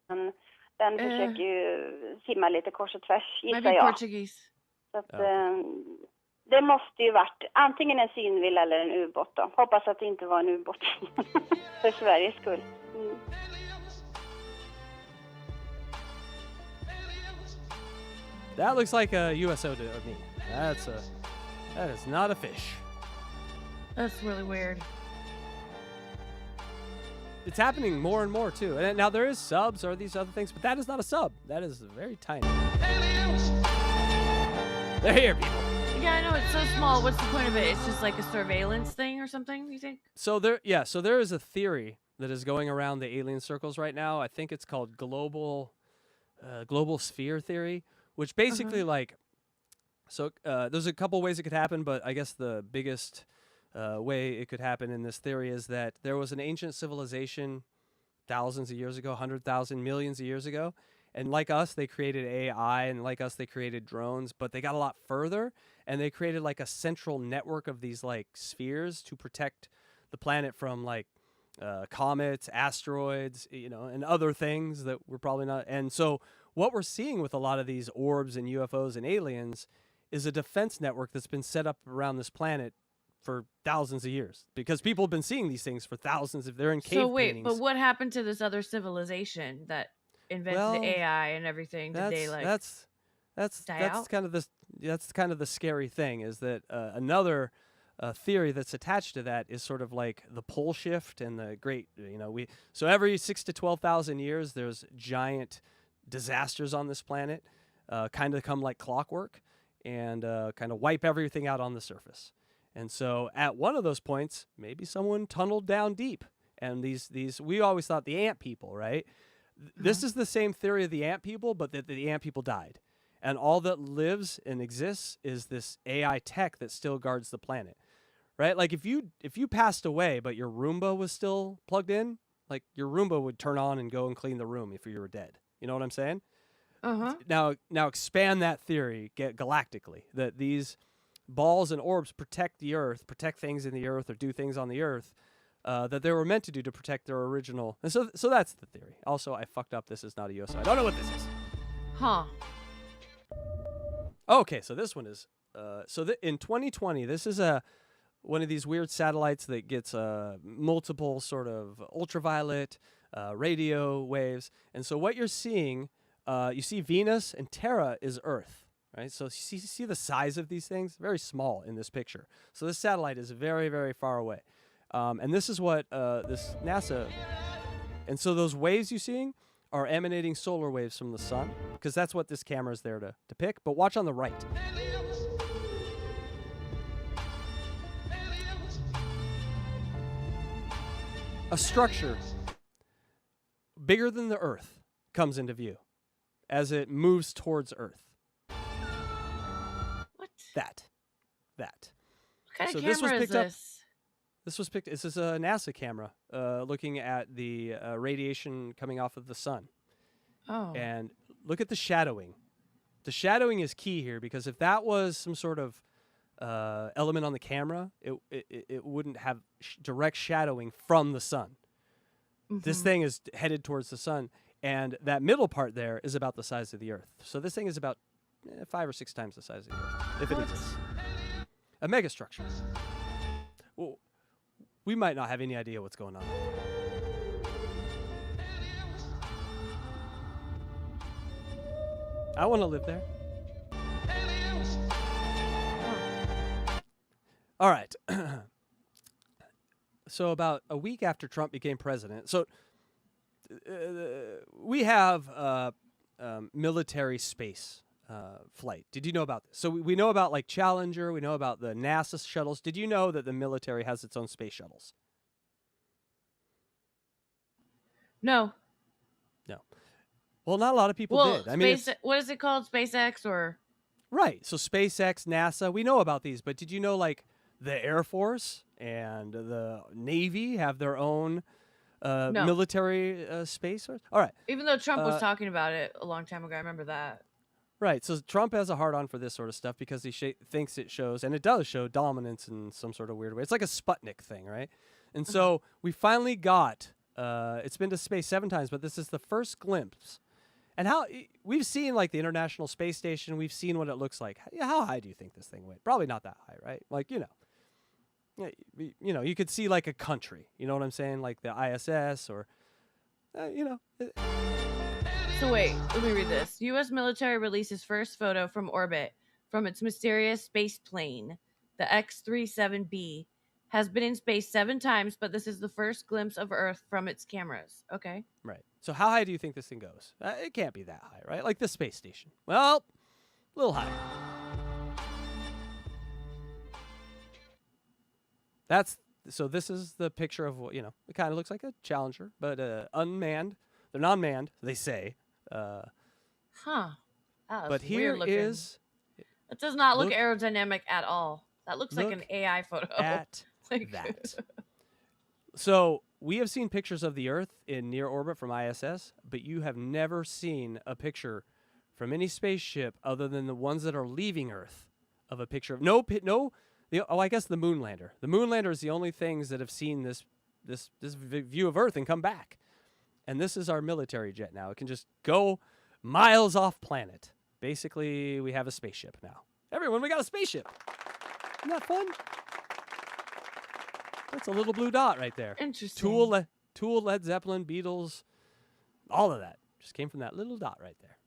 saying? Den försöker ju simma lite kors och tvärs, gissar Maybe jag. Portuguese. Så att, det måste ju varit antingen en synvilla eller en ubåt då. Hoppas att det inte var en ubåt. För Sveriges skull. Mm. That looks like a USO to me. That is not a fish. That's really weird. It's happening more and more too. And now there is subs or these other things, but that is not a sub. That is very tiny. They're here, people. Yeah, I know it's so small. What's the point of it? It's just like a surveillance thing or something, you think? So there is a theory that is going around the alien circles right now. I think it's called global sphere theory, which basically there's a couple ways it could happen, but I guess the biggest way it could happen in this theory is that there was an ancient civilization thousands of years ago, 100,000, millions of years ago. And like us, they created AI, and like us, they created drones, but they got a lot further, and they created like a central network of these like spheres to protect the planet from like comets, asteroids, you know, and other things that we're probably not. And so what we're seeing with a lot of these orbs and UFOs and aliens is a defense network that's been set up around this planet for thousands of years, because people have been seeing these things for thousands. If they're in cave So wait, paintings. but what happened to this other civilization that invented Well, AI and everything? Did they like die that's out? kind of the scary thing, is that another theory that's attached to that is sort of like the pole shift and the great, so every 6 to 12,000 years there's giant disasters on this planet, kind of come like clockwork, and kind of wipe everything out on the surface. And so at one of those points, maybe someone tunneled down deep, and these we always thought the ant people, right? This is the same theory of the ant people, but that the ant people died. And all that lives and exists is this AI tech that still guards the planet, right? Like if you passed away, but your Roomba was still plugged in, like your Roomba would turn on and go and clean the room if you were dead. You know what I'm saying? Now expand that theory, get galactically, that these balls and orbs protect the Earth, protect things in the Earth, or do things on the Earth that they were meant to do to protect their original. And so that's the theory. Also, I fucked up. This is not a USO. I don't know what this is. Huh. Okay, so this one is in 2020, this is one of these weird satellites that gets multiple sort of ultraviolet radio waves. And so what you're seeing, you see Venus, and Terra is Earth. Right, so see the size of these things? Very small in this picture. So this satellite is very, very far away. And this is what this NASA... And so those waves you're seeing are emanating solar waves from the sun, because that's what this camera is there to pick. But watch on the right. A structure bigger than the Earth comes into view as it moves towards Earth. That. What kind So of this was camera is picked up. this? This is a NASA camera looking at the radiation coming off of the sun. Oh. And look at the shadowing. The shadowing is key here, because if that was some sort of element on the camera, it wouldn't have direct shadowing from the sun. This thing is headed towards the sun, and that middle part there is about the size of the Earth. So this thing is about 5 or 6 times the size of the Earth, if it exists. A megastructure. Well, we might not have any idea what's going on. I want to live there. All right. So about a week after Trump became president, so we have military space flight. Did you know about this? So we know about like Challenger. We know about the NASA shuttles. Did you know that the military has its own space shuttles? No. No. Well, not a lot of people did. I mean, what is it called? SpaceX or? Right. So SpaceX, NASA, we know about these. But did you know like the Air Force and the Navy have their own military space? All right. Even though Trump was talking about it a long time ago, I remember that. Right. So Trump has a hard-on for this sort of stuff because he thinks it shows, and it does show, dominance in some sort of weird way. It's like a Sputnik thing, right? And so we finally got, it's been to space 7 times, but this is the first glimpse. And how we've seen like the International Space Station, we've seen what it looks like. How high do you think this thing went? Probably not that high, right? Like, you could see like a country, you know what I'm saying? Like the ISS or, So wait, let me read this. U.S. military releases first photo from orbit from its mysterious space plane. The X-37B has been in space 7 times, but this is the first glimpse of Earth from its cameras. Okay. Right. So how high do you think this thing goes? It can't be that high, right? Like the space station. Well, a little higher. So this is the picture of what, it kind of looks like a Challenger, but unmanned. They're non-manned, they say. But here weird looking. It does not look aerodynamic at all. That looks like an AI photo. At that. So we have seen pictures of the Earth in near orbit from ISS, but you have never seen a picture from any spaceship other than the ones that are leaving Earth of a picture of I guess the moon lander. The moon lander is the only things that have seen this view of Earth and come back. And this is our military jet now. It can just go miles off planet. Basically, we have a spaceship now. Everyone, we got a spaceship. Isn't that fun? That's a little blue dot right there. Interesting. Tool, Led Zeppelin, Beatles, all of that just came from that little dot right there.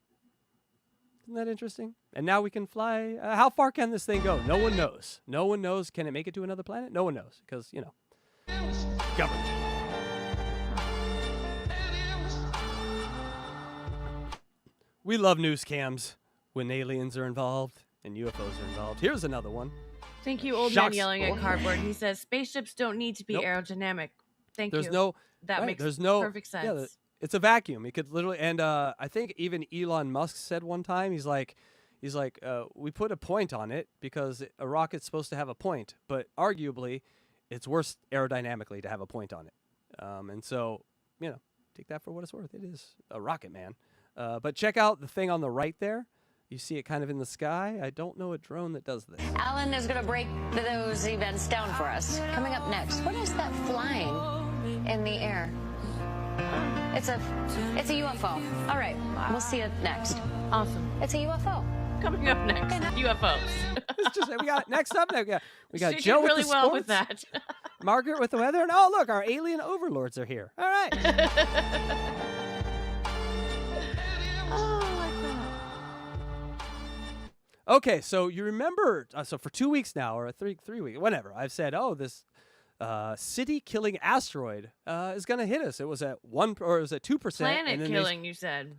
Isn't that interesting? And now we can fly. How far can this thing go? No one knows. No one knows. Can it make it to another planet? No one knows because, you know, government. We love news cams when aliens are involved and UFOs are involved. Here's another one. Thank you, old man yelling at cardboard. He says spaceships don't need to be aerodynamic. Thank you. That makes perfect sense. Yeah, it's a vacuum. It could literally, and I think even Elon Musk said one time, he's like, we put a point on it because a rocket's supposed to have a point, but arguably, it's worse aerodynamically to have a point on it. And so, you know, take that for what it's worth. It is a rocket, man. But check out the thing on the right there. You see it kind of in the sky. I don't know a drone that does this. Alan is going to break those events down for us. Coming up next, what is that flying in the air? It's a UFO. All right, we'll see it next. Awesome. It's a UFO. Coming up next, UFOs. It's just, we got next up. We got She Joe did with really the well sports, with that. Margaret with the weather, and oh look, our alien overlords are here. All right. Okay, so you remember, so for 2 weeks now, or three weeks, whatever, I've said, oh, this city-killing asteroid is going to hit us. It was at 2%. Planet-killing, you said.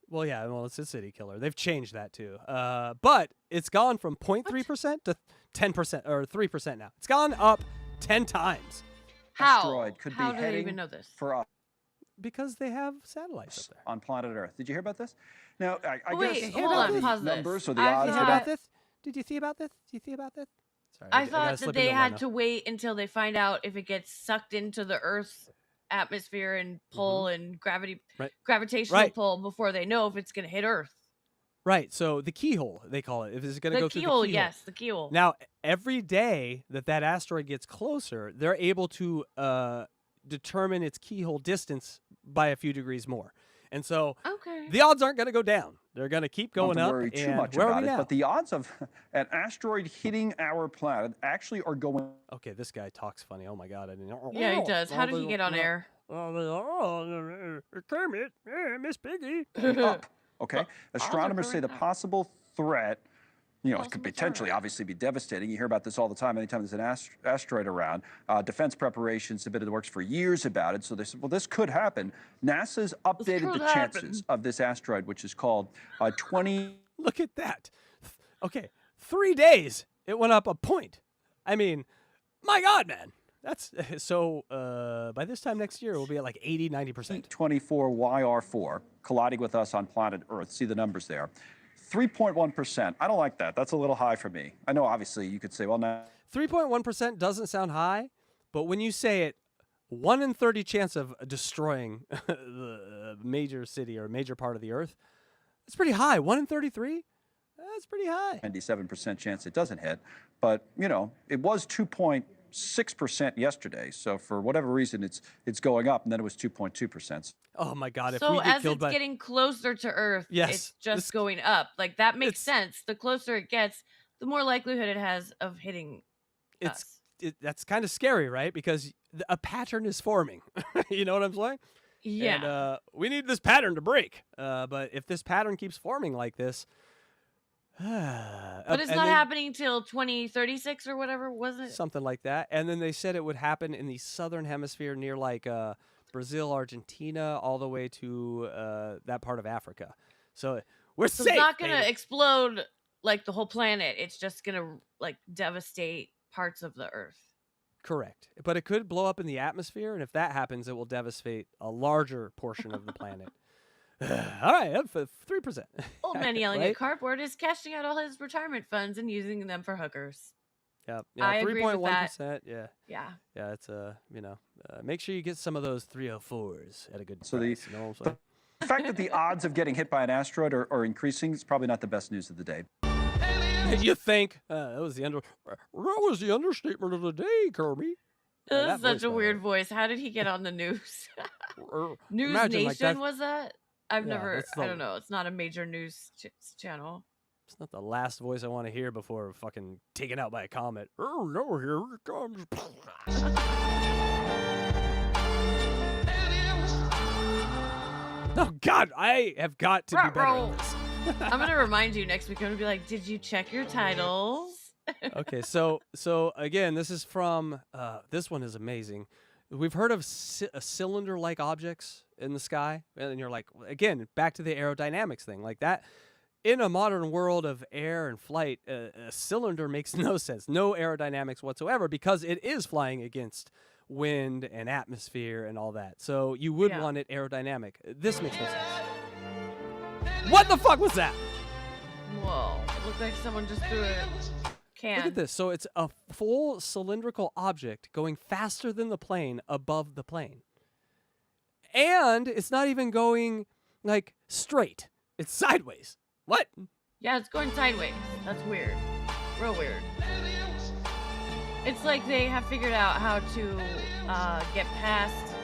Well, yeah, it's a city killer. They've changed that too. But it's gone from 0.3% to 10% or 3% now. It's gone up 10 times. How? Asteroid could How be do they heading even know this? for us Because they have satellites up there. on planet Earth. Did you hear about this? Now, I Wait, guess hold on, the pause this. numbers or the I odds thought- About this? Did you see about this? Did you see about this? Sorry, I gotta thought slip that they into had one to wait until they find out if it gets sucked into the Earth's atmosphere and pull and gravitational Right. pull before they know if it's going to hit Earth. Right, so the keyhole, they call it. If it's going to The go through keyhole, the keyhole. yes, the keyhole. Now, every day that asteroid gets closer, they're able to determine its keyhole distance by a few degrees more. And so the odds aren't going to go down. They're going to keep going don't up. worry too and much where are about we it, now? but the odds of an asteroid hitting our planet actually are going. Okay, this guy talks funny. Oh my God! I didn't. Yeah, he does. How did he get on air? Kermit, Miss Piggy. up. Okay, astronomers say the possible threat, it could potentially, obviously, be devastating. You hear about this all the time. Anytime there's an asteroid around, defense preparations have been in the works for years about it. So they said, well, this could happen. NASA's updated the chances of this asteroid, which is called 20. Look at that. Okay, 3 days it went up a point. I mean, my God, man. That's so by this time next year, we'll be at like 80, 90%. 24 YR4 colliding with us on planet Earth. See the numbers there. 3.1%. I don't like that. That's a little high for me. I know, obviously, you could say, well, now. 3.1% doesn't sound high, but when you say it, 1 in 30 chance of destroying the major city or major part of the Earth, that's pretty high. 1 in 33? That's pretty high. 97% chance it doesn't hit. But, it was 2.6% yesterday. So for whatever reason, it's going up, and then it was 2.2%. Oh my God! If So we get as killed it's by getting closer to Earth, Yes, it's just going up. Like that makes sense. The closer it gets, the more likelihood it has of hitting us. That's kind of scary, right? Because a pattern is forming. You know what I'm saying? Yeah. And we need this pattern to break. But if this pattern keeps forming like this, But it's not happening till 2036 or whatever, wasn't it? Something like that. And then they said it would happen in the southern hemisphere near like Brazil, Argentina, all the way to that part of Africa. So we're So safe. it's not going baby. to explode like the whole planet. It's just going to like devastate parts of the Earth. Correct. But it could blow up in the atmosphere, and if that happens, it will devastate a larger portion of the planet. All right, 3%. Old man yelling Right? at cardboard is cashing out all his retirement funds and using them for hookers. Yeah, I agree with that. 3.1%. Yeah. Yeah. Yeah, it's make sure you get some of those 304s at a good So price. You know what I'm saying? The fact that the odds of getting hit by an asteroid are increasing is probably not the best news of the day. You think that was the understatement of the day, Kirby. That's such a weird voice. How did he get on the news? News Imagine, like, Nation that- was that? I've Yeah, never. that's I the- don't know. It's not a major news channel. It's not the last voice I want to hear before fucking taken out by a comet. Oh no, here it comes. Oh God, I have got to be better at this. I'm gonna remind you next week. I'm gonna be like, did you check your titles? Okay, so again, this is from this one is amazing. We've heard of cylinder-like objects in the sky, and you're like, again, back to the aerodynamics thing, like that. In a modern world of air and flight, a cylinder makes no sense, no aerodynamics whatsoever, because it is flying against wind and atmosphere and all that. So you would want it aerodynamic. This makes no sense. What the fuck was that? Whoa! It looked like someone just threw a can. Look at this. So it's a full cylindrical object going faster than the plane above the plane. And it's not even going, like, straight. It's sideways. What? Yeah, it's going sideways. That's weird. Real weird. It's like they have figured out how to get past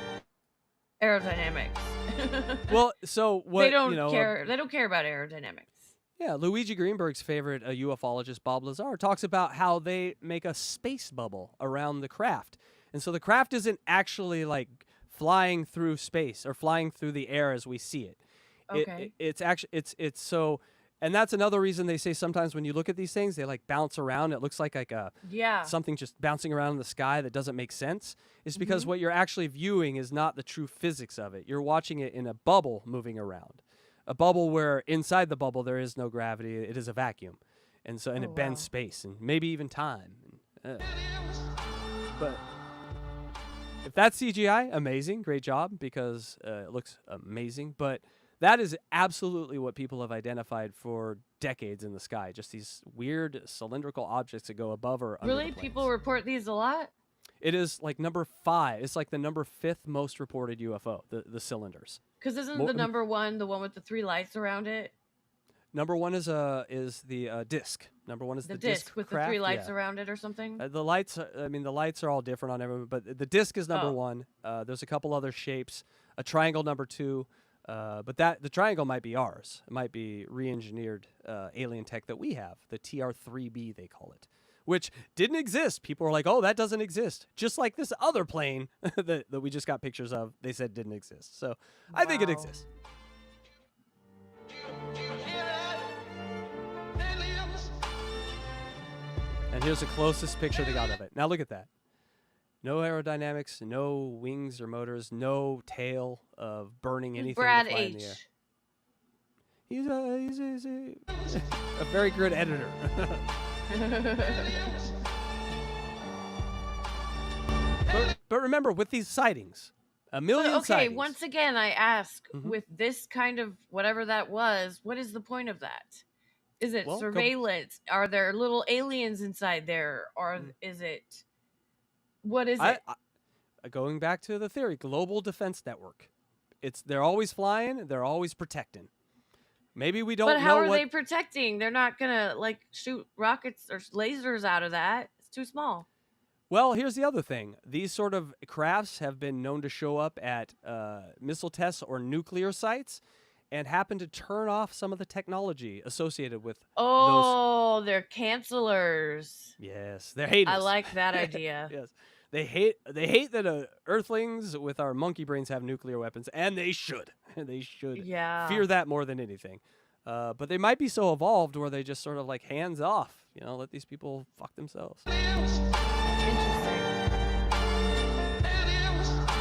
aerodynamics. Well, so what? They don't care. They don't care about aerodynamics. Yeah, Luigi Greenberg's favorite ufologist, Bob Lazar, talks about how they make a space bubble around the craft. And so the craft isn't actually like flying through space or flying through the air as we see it. Okay. It's actually, it's so, and that's another reason they say sometimes when you look at these things, they like bounce around. It looks like a something just bouncing around in the sky that doesn't make sense. It's because what you're actually viewing is not the true physics of it. You're watching it in a bubble moving around. A bubble where inside the bubble there is no gravity. It is a vacuum. And so it bends space and maybe even time. But if that's CGI, amazing. Great job, because it looks amazing. But that is absolutely what people have identified for decades in the sky. Just these weird cylindrical objects that go above or under Really? the planes. People report these a lot? It is like number 5. It's like the number 5th most reported UFO, the cylinders. Because isn't the number 1 the one with the 3 lights around it? Number 1 is the disc. Number 1 is the disc with craft. the 3 lights around it or something. The lights. I mean, the lights are all different on everyone, but the disc is number 1. There's a couple other shapes. A triangle, number 2. But the triangle might be ours. It might be re-engineered alien tech that we have. The TR-3B they call it, which didn't exist. People were like, "Oh, that doesn't exist." Just like this other plane that we just got pictures of, they said didn't exist. So I think it exists. And here's the closest picture they got of it. Now look at that. No aerodynamics, no wings or motors, no tail of burning anything. Brad to fly in the air. He's a very good editor. but remember, with these sightings, a million sightings. Once again, I ask, with this kind of whatever that was, what is the point of that? Is it surveillance? Are there little aliens inside there? Or is it... What is it? Going back to the theory, global defense network. They're always flying. They're always protecting. Maybe we don't know. But how are they protecting? They're not gonna like shoot rockets or lasers out of that. It's too small. Well, here's the other thing. These sort of crafts have been known to show up at missile tests or nuclear sites, and happen to turn off some of the technology associated with those. They're cancelers. Yes, they're haters. I like that idea. Yes. They hate that Earthlings with our monkey brains have nuclear weapons, and they should. They should fear that more than anything. But they might be so evolved where they just sort of like hands off, let these people fuck themselves. Interesting.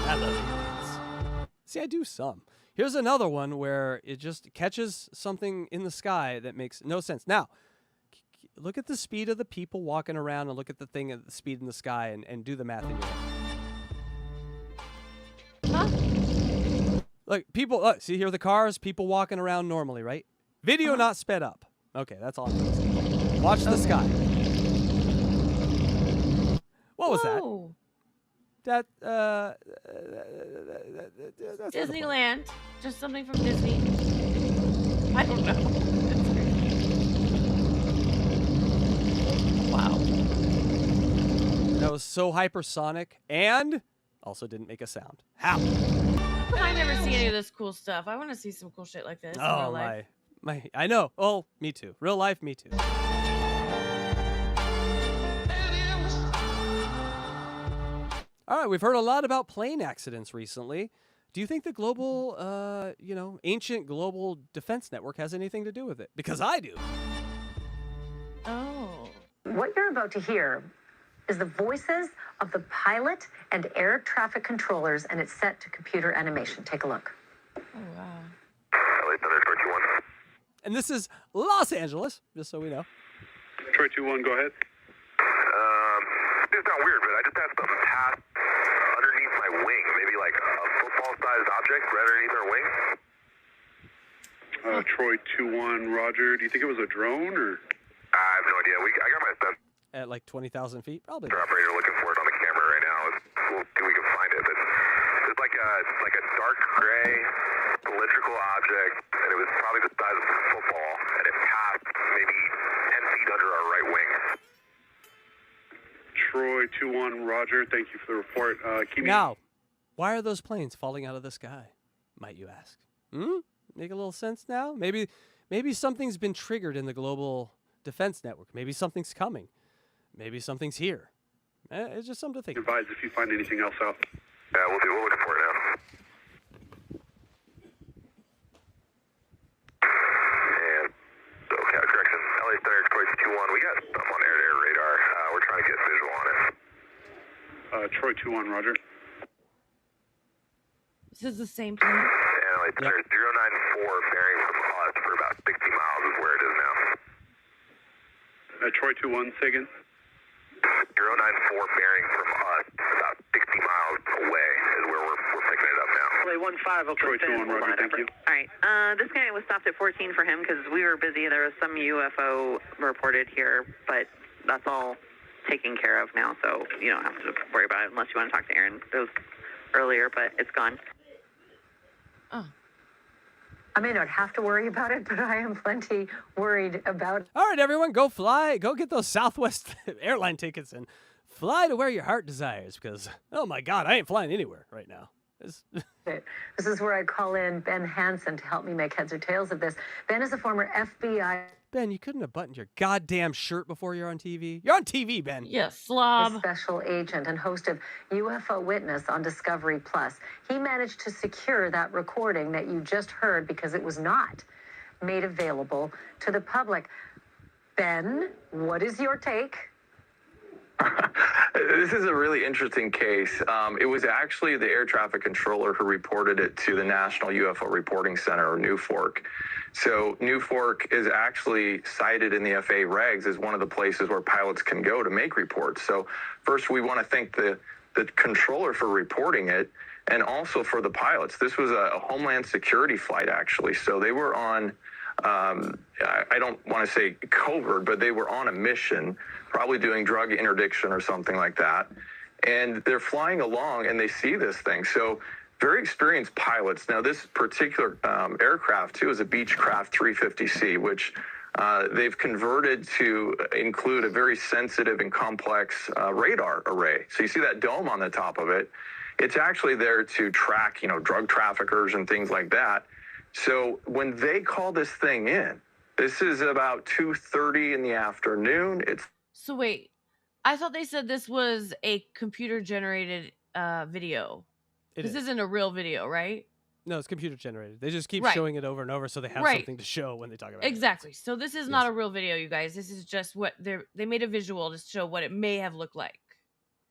I love aliens. See, I do some. Here's another one where it just catches something in the sky that makes no sense. Now, look at the speed of the people walking around and look at the thing at the speed in the sky and do the math in your head. Look, people, see here are the cars, people walking around normally, right? Video not sped up. Okay, that's all I'm going to say. Watch the sky. What was that? That's Disneyland. Just something from Disney. I don't know. Wow. That was so hypersonic and also didn't make a sound. How? I never see any of this cool stuff. I want to see some cool shit like this in real life. I know. Oh, me too. Real life, me too. All right, we've heard a lot about plane accidents recently. Do you think the global, ancient global defense network has anything to do with it? Because I do. Oh. What you're about to hear is the voices of the pilot and air traffic controllers, and it's set to computer animation. Take a look. Oh, wow. And this is Los Angeles, just so we know. Troy 2-1, go ahead. It's not weird, but I just had something pass underneath my wing, maybe like a football-sized object right underneath our wing. Troy 2-1, Roger. Do you think it was a drone or? I have no idea. I got my stuff. At like 20,000 feet, probably. Operator looking for it on the camera right now. We'll see if we can find it. But it's like a dark gray cylindrical object, and it was probably the size of a football, and it passed maybe 10 feet under our right wing. Troy 2-1, Roger. Thank you for the report. Now, why are those planes falling out of the sky, might you ask? Make a little sense now? Maybe something's been triggered in the global defense network. Maybe something's coming. Maybe something's here. It's just something to think about. Advise if you find anything else out. Yeah, we'll do. We'll look for it now. And so, correction. LA Center, Troy 2-1. We got stuff on air-to-air radar. We're trying to get visual on it. Troy 2-1, Roger. This is the same plane. And LA Center, 094 bearing from us for about 60 miles is where it is now. Troy 2-1, say again. 094 bearing from us about 60 miles away is where we're picking it up now. LA 15, okay. Troy 2-1, Roger, thank you. All right. This guy was stopped at 14 for him because we were busy. There was some UFO reported here, but that's all taken care of now, so you don't have to worry about it unless you want to talk to Aaron. It was earlier, but it's gone. Oh. I may not have to worry about it, but I am plenty worried about it. All right, everyone, go fly. Go get those Southwest airline tickets and fly to where your heart desires because, oh, my God, I ain't flying anywhere right now. This is where I call in Ben Hansen to help me make heads or tails of this. Ben is a former FBI... Ben, you couldn't have buttoned your goddamn shirt before you're on TV. You're on TV, Ben. Yes, slob. Special agent and host of UFO Witness on Discovery Plus. He managed to secure that recording that you just heard because it was not made available to the public. Ben, what is your take? This is a really interesting case. It was actually the air traffic controller who reported it to the National UFO Reporting Center, or NUFORC. So NUFORC is actually cited in the FAA regs as one of the places where pilots can go to make reports. So first, we want to thank the controller for reporting it, and also for the pilots. This was a Homeland Security flight, actually. So they were on, I don't want to say covert, but they were on a mission, probably doing drug interdiction or something like that. And they're flying along and they see this thing. So very experienced pilots. Now, this particular aircraft, too, is a Beechcraft 350C, which they've converted to include a very sensitive and complex radar array. So you see that dome on the top of it. It's actually there to track, drug traffickers and things like that. So when they call this thing in, this is about 2:30 in the afternoon. So wait, I thought they said this was a computer-generated video. This isn't a real video, right? No, it's computer generated. They just keep Right. showing it over and over so they have Right. something to show when they talk about it. Exactly. So this is not a real video, you guys. This is just what they made a visual to show what it may have looked like.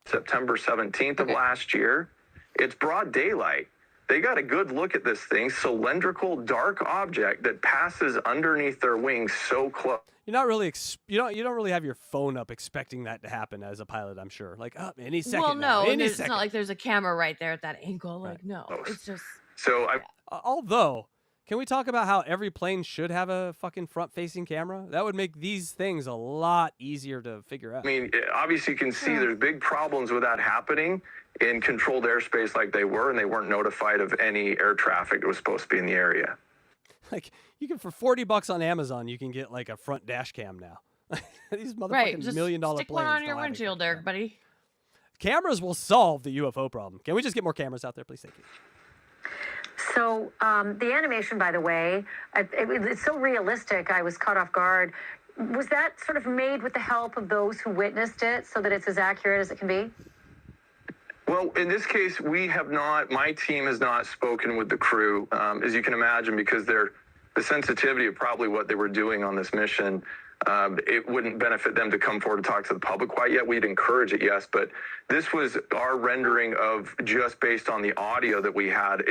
September 17th of last year. It's broad daylight. They got a good look at this thing, cylindrical dark object that passes underneath their wings so close. You're not really you don't really have your phone up expecting that to happen as a pilot, I'm sure. Like, any second. Well, now, no, any it's second. not like there's a camera right there at that angle. Like, no, it's just. So although, can we talk about how every plane should have a fucking front-facing camera? That would make these things a lot easier to figure out. I mean, obviously you can see there's big problems with that happening in controlled airspace like they were, and they weren't notified of any air traffic that was supposed to be in the area. Like, you can, for $40 on Amazon, you can get like a front dash cam now. These motherfucking Right, just $1 million stick planes. one on don't your have a windshield there, buddy. Cameras will solve the UFO problem. Can we just get more cameras out there, please? Thank you. So the animation, by the way, it's so realistic. I was caught off guard. Was that sort of made with the help of those who witnessed it so that it's as accurate as it can be? Well, in this case, my team has not spoken with the crew, as you can imagine, because the sensitivity of probably what they were doing on this mission, it wouldn't benefit them to come forward and talk to the public quite yet. We'd encourage it, yes, but this was our rendering of just based on the audio that we had.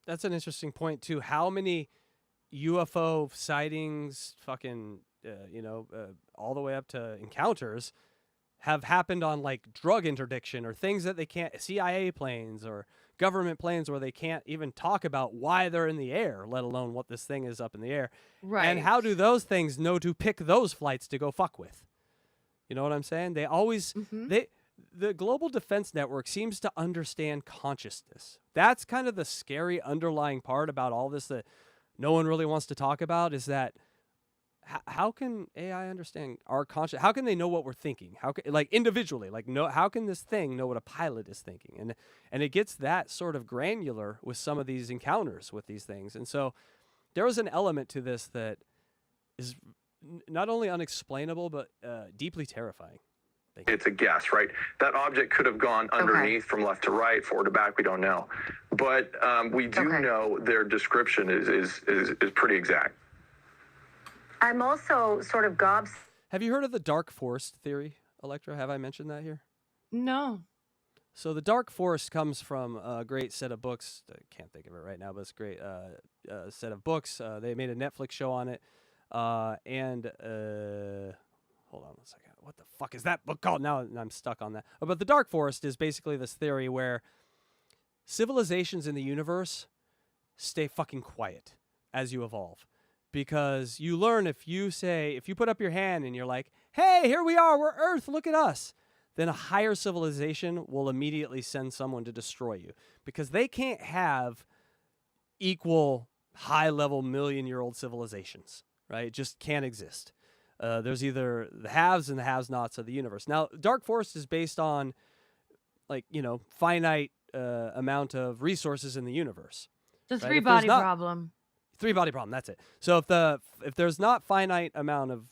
That's an interesting point, too. How many UFO sightings, all the way up to encounters, have happened on like drug interdiction or things that they can't, CIA planes or government planes where they can't even talk about why they're in the air, let alone what this thing is up in the air. Right. And how do those things know to pick those flights to go fuck with? You know what I'm saying? They always, the Global Defense Network seems to understand consciousness. That's kind of the scary underlying part about all this that no one really wants to talk about, is that how can AI understand our conscious? How can they know what we're thinking? How can, like individually, how can this thing know what a pilot is thinking? And it gets that sort of granular with some of these encounters with these things. And so there was an element to this that is not only unexplainable, but deeply terrifying. It's a guess, right? That object could have gone underneath from left to right, forward to back. We don't know. But we do know their description is pretty exact. I'm also sort of Have you heard of the dark forest theory, Electra? Have I mentioned that here? No. So the dark forest comes from a great set of books. I can't think of it right now, but it's a great set of books. They made a Netflix show on it. Hold on one second. What the fuck is that book called? Now I'm stuck on that. But the dark forest is basically this theory where civilizations in the universe stay fucking quiet as you evolve. Because you learn if you put up your hand and you're like, hey, here we are, we're Earth, look at us. Then a higher civilization will immediately send someone to destroy you. Because they can't have equal high-level million-year-old civilizations, right? It just can't exist. There's either the haves and the have-nots of the universe. Now, Dark Forest is based on, finite amount of resources in the universe. The three-body problem. Three-body problem, that's it. So if there's not finite amount of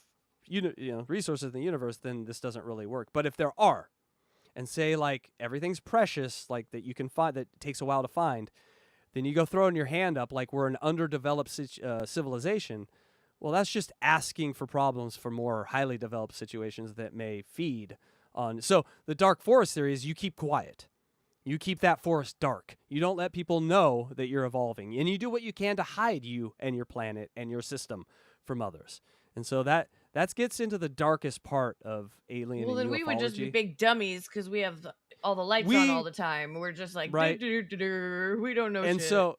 resources in the universe, then this doesn't really work. But if there are, and say like everything's precious, like that you can find, that takes a while to find, then you go throwing your hand up like we're an underdeveloped civilization. Well, that's just asking for problems for more highly developed situations that may feed on. So the dark forest theory is you keep quiet. You keep that forest dark. You don't let people know that you're evolving. And you do what you can to hide you and your planet and your system from others. And so that gets into the darkest part of alien and Well, then ufology. we would just be big dummies because we have all the lights on all the time. We're just like, Right. we don't know And shit. so,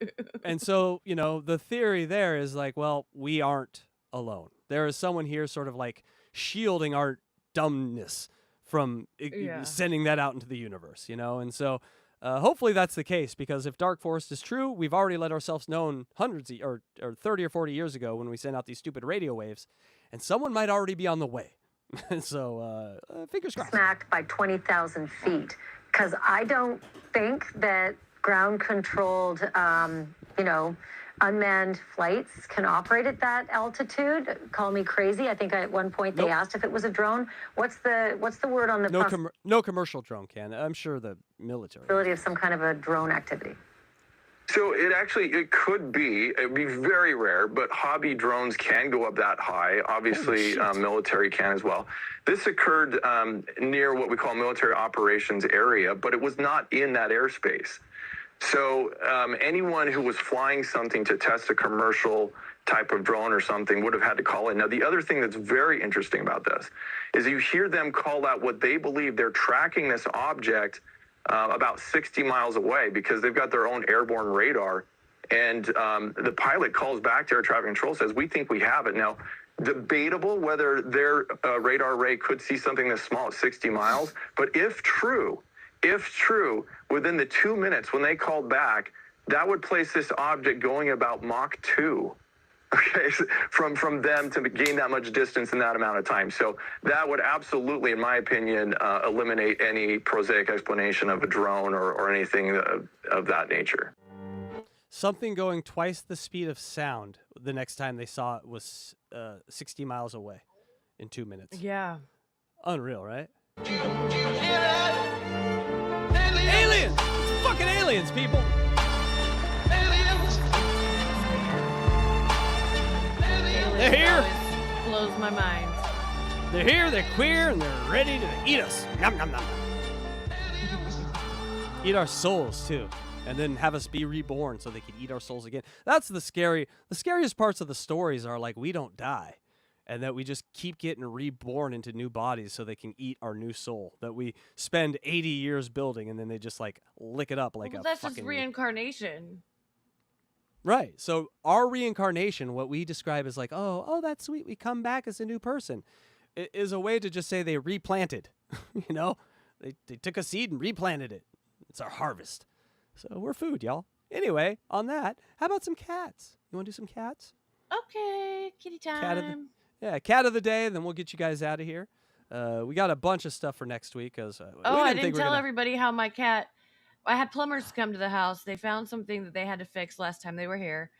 the theory there is like, well, we aren't alone. There is someone here sort of like shielding our dumbness from sending that out into the universe, And so hopefully that's the case, because if Dark Forest is true, we've already let ourselves known hundreds or 30 or 40 years ago when we sent out these stupid radio waves, and someone might already be on the way. So fingers crossed. Smacked by 20,000 feet, because I don't think that ground-controlled, unmanned flights can operate at that altitude. Call me crazy. I think at one point they asked if it was a drone. What's the word on the no commercial drone can. I'm sure the military. Possibility of some kind of a drone activity? So it could be. It'd be very rare, but hobby drones can go up that high. Obviously, military can as well. This occurred near what we call military operations area, but it was not in that airspace. So anyone who was flying something to test a commercial type of drone or something would have had to call in. Now, the other thing that's very interesting about this is you hear them call out what they believe they're tracking this object about 60 miles away, because they've got their own airborne radar. And the pilot calls back to air traffic control, says, we think we have it. Now, debatable whether their radar array could see something this small at 60 miles. But if true, within the 2 minutes when they called back, that would place this object going about Mach 2, okay, from them to gain that much distance in that amount of time. So that would absolutely, in my opinion, eliminate any prosaic explanation of a drone or anything of that nature. something going twice the speed of sound the next time they saw it was 60 miles away in 2 minutes. Yeah. Unreal, right? Aliens! Fucking aliens, people! They're here. Blows my mind. They're here, they're queer, and they're ready to eat us. Nom, nom, nom. Eat our souls, too. And then have us be reborn so they can eat our souls again. That's the scariest parts of the stories are like we don't die. And that we just keep getting reborn into new bodies so they can eat our new soul. That we spend 80 years building and then they just like lick it up like Well, a that's fucking... just reincarnation. Right. So our reincarnation, what we describe as like, oh, that's sweet. We come back as a new person. It is a way to just say they replanted. You know, they took a seed and replanted it. It's our harvest. So we're food, y'all. Anyway, on that, how about some cats? You want to do some cats? Okay, kitty time. Cat of the day, then we'll get you guys out of here. We got a bunch of stuff for next week. Cause, I didn't tell everybody how my cat... I had plumbers come to the house. They found something that they had to fix last time they were here.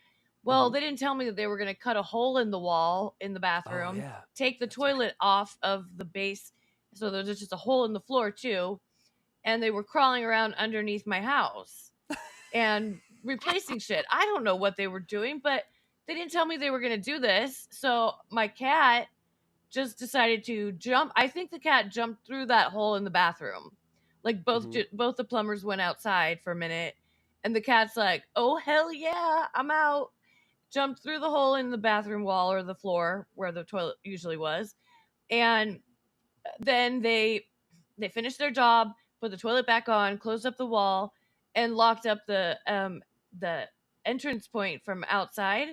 Well, they didn't tell me that they were going to cut a hole in the wall in the bathroom, take the toilet off of the base, so there's just a hole in the floor, too. And they were crawling around underneath my house and replacing shit. I don't know what they were doing, but... They didn't tell me they were going to do this, so my cat just decided to jump. I think the cat jumped through that hole in the bathroom. Like, both the plumbers went outside for a minute, and the cat's like, oh, hell yeah, I'm out. Jumped through the hole in the bathroom wall or the floor where the toilet usually was, and then they finished their job, put the toilet back on, closed up the wall, and locked up the entrance point from outside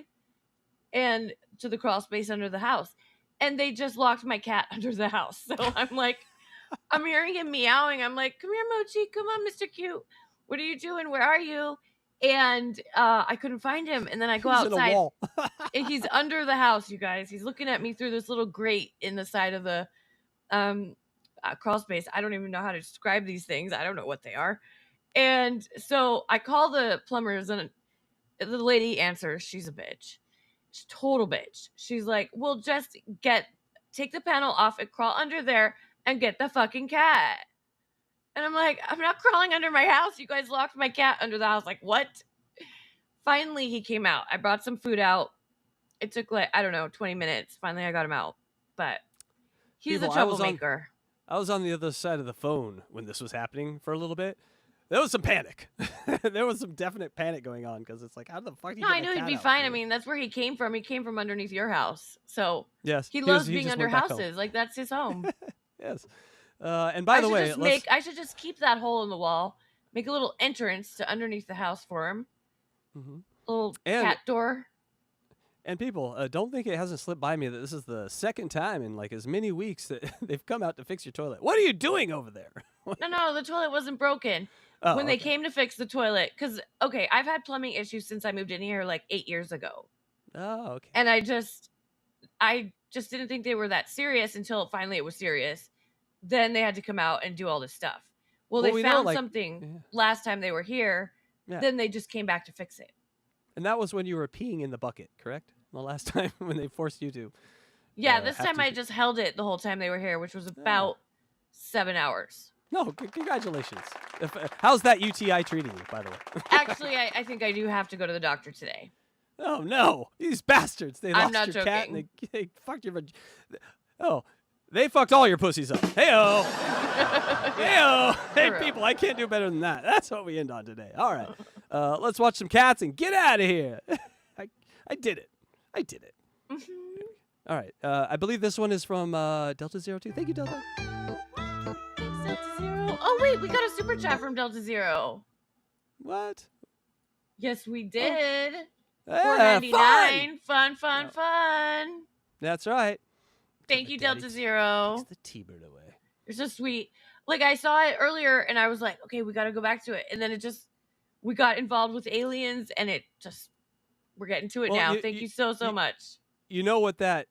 and to the crawl space under the house. And they just locked my cat under the house. So I'm like, I'm hearing him meowing. I'm like, come here, Mochi. Come on, Mr. Cute. What are you doing? Where are you? And I couldn't find him. And then I go outside. And he's under the house, you guys. He's looking at me through this little grate in the side of the crawl space. I don't even know how to describe these things. I don't know what they are. And so I call the plumbers, and the lady answers. She's a bitch. She's a total bitch. She's like, well, just take the panel off and crawl under there and get the fucking cat. And I'm like, I'm not crawling under my house. You guys locked my cat under the house. Like, what? Finally, he came out. I brought some food out. It took 20 minutes. Finally, I got him out. But he's a troublemaker. I was on the other side of the phone when this was happening for a little bit. There was some panic. There was some definite panic going on because it's like, how the fuck? I knew he'd be fine. I mean, that's where he came from. He came from underneath your house, so yes, he loves being under houses. Like that's his home. Yes. And by the way, I should just keep that hole in the wall. Make a little entrance to underneath the house for him. A little cat door. And people, don't think it hasn't slipped by me that this is the second time in like as many weeks that they've come out to fix your toilet. What are you doing over there? No, the toilet wasn't broken. When they came to fix the toilet, because, I've had plumbing issues since I moved in here like 8 years ago. Oh, okay. And I just didn't think they were that serious until finally it was serious. Then they had to come out and do all this stuff. Well, they found something last time they were here. Yeah. Then they just came back to fix it. And that was when you were peeing in the bucket, correct? The last time when they forced you to. Yeah, this time I just held it the whole time they were here, which was about 7 hours. No, congratulations. How's that UTI treating you, by the way? Actually, I think I do have to go to the doctor today. Oh, no. These bastards. They I'm lost not your joking. cat and they fucked your... Oh, they fucked all your pussies up. Hey-oh. Hey-oh. Hey, people, I can't do better than that. That's what we end on today. All right. Let's watch some cats and get out of here. I did it. I did it. All right. I believe this one is from Delta 02. Thank you, Delta. Delta Zero. Oh, wait, we got a super chat from Delta Zero. What? Yes, we did. $4.99. Fun. That's right. Thank you, Delta Zero. Takes the T-bird away. You're so sweet. Like, I saw it earlier, and I was like, okay, we got to go back to it. And then we got involved with aliens, and we're getting to it now. Thank you so much. You know what that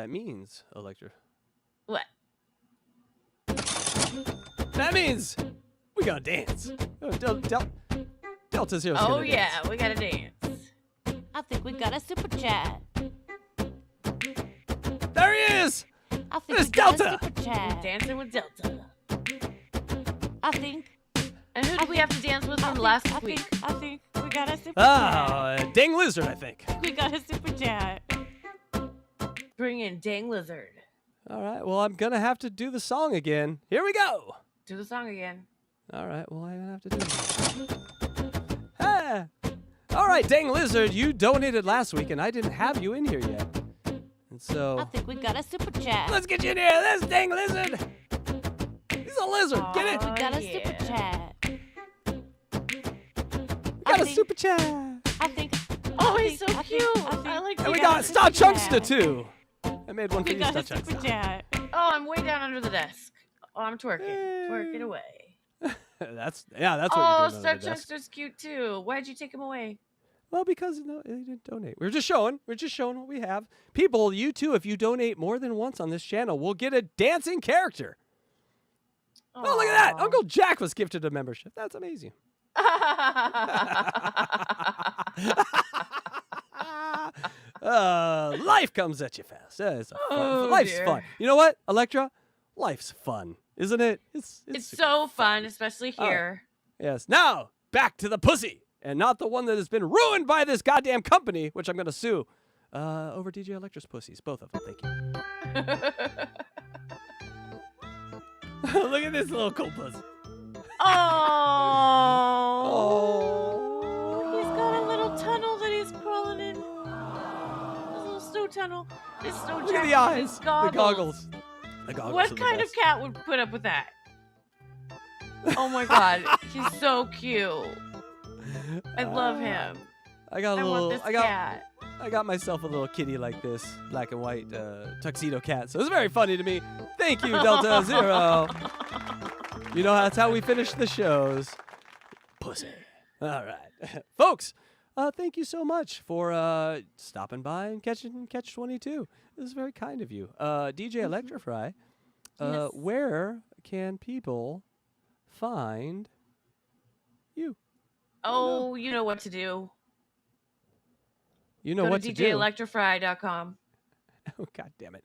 means, Electra? What? That means we gotta dance. Delta Zero's Oh, gonna yeah, dance. we gotta dance. I think we got a super chat. There he is! I think There's we got Delta! a super chat. Dancing with Delta. I think. And who did we have to dance with from last week? I think we got a super chat. Dang Lizard, I think. We got a super chat. Bring in Dang Lizard. All right, well, I'm going to have to do the song again. Here we go. Do the song again. All right, well, I'm going to have to do it. Ah. All right, Dang Lizard, you donated last week, and I didn't have you in here yet. And so... I think we got a super chat. Let's get you in here. That's Dang Lizard. He's a lizard. Get it? We got a super chat. We got a super chat. I think. Oh, he's so cute. I like. And we got Star Chunkster, too. I made one for We you, got Star a super Chunkster. chat. Oh, I'm way down under the desk. Oh, I'm twerking. Twerk it away. That's what you're Oh, doing Star under the desk. Chunkster's cute too. Why'd you take him away? Well, because no, they didn't donate. We're just showing what we have. People, you too, if you donate more than once on this channel, will get a dancing character. Oh, look at that. Uncle Jack was gifted a membership. That's amazing. Life comes at you fast. It's fun. Life's dear. fun. You know what, Electra? Life's fun, isn't it? It's so fun, especially here. Yes. Now, back to the pussy. And not the one that has been ruined by this goddamn company, which I'm going to sue over DJ Electra's pussies. Both of them. Thank you. Look at this little cool pussy. Oh. He's got a little tunnel that he's crawling in. A little snow tunnel. His snow Look at the jacket, eyes. his The goggles. The goggles are What the kind best. of cat would put up with that? Oh my god. He's so cute. I love him. I got a I little. want this I got. cat. I got myself a little kitty like this, black and white tuxedo cat. So it's very funny to me. Thank you, Delta Zero. You know that's how we finish the shows. Pussy. All right, folks. Thank you so much for stopping by and catching Catch22. This is very kind of you, DJ Electra Fry. Yes. Where can people find you? Oh, you know what to do. You know Go what to to do. DJElectrify.com. Oh, God damn it.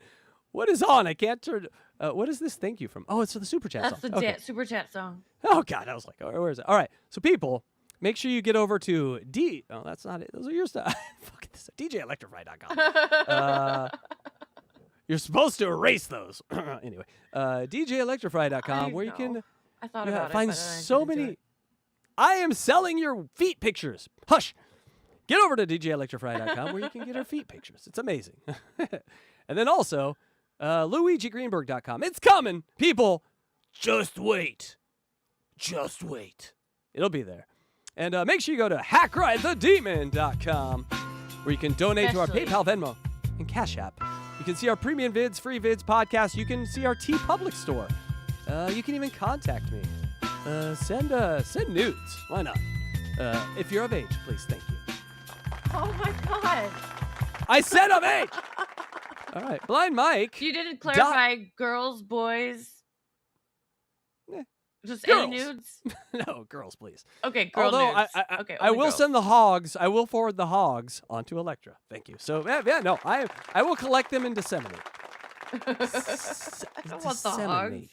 What is on? I can't turn. What is this thank you from? Oh, it's the Super Chat That's song. the Okay. super chat song. Oh, God. I was like, oh, where is it? All right. So, people, make sure you get over to Oh, that's not it. Those are your stuff. Fuck this. DJElectrify.com. You're supposed to erase those. Anyway, DJElectrify.com, where you can I thought about it, find but I so didn't do many. it. I am selling your feet pictures. Hush. Get over to DJElectrify.com where you can get our feet pictures. It's amazing. And then also, LuigiGreenberg.com. It's coming. People, just wait. Just wait. It'll be there. And make sure you go to HackrideTheDemon.com where you can donate to our Especially. PayPal, Venmo, and Cash App. You can see our premium vids, free vids, podcasts. You can see our TeePublic store. You can even contact me. Send nudes. Why not? If you're of age, please. Thank you. Oh my god. I said of age. All right, Blind Mike. You didn't clarify girls, boys. Just any Girls. nudes? No, girls, please. Okay, girl Although nudes. I only will girls. send the hogs. I will forward the hogs onto Electra. Thank you. So no, I will collect them and disseminate. I don't want the hogs.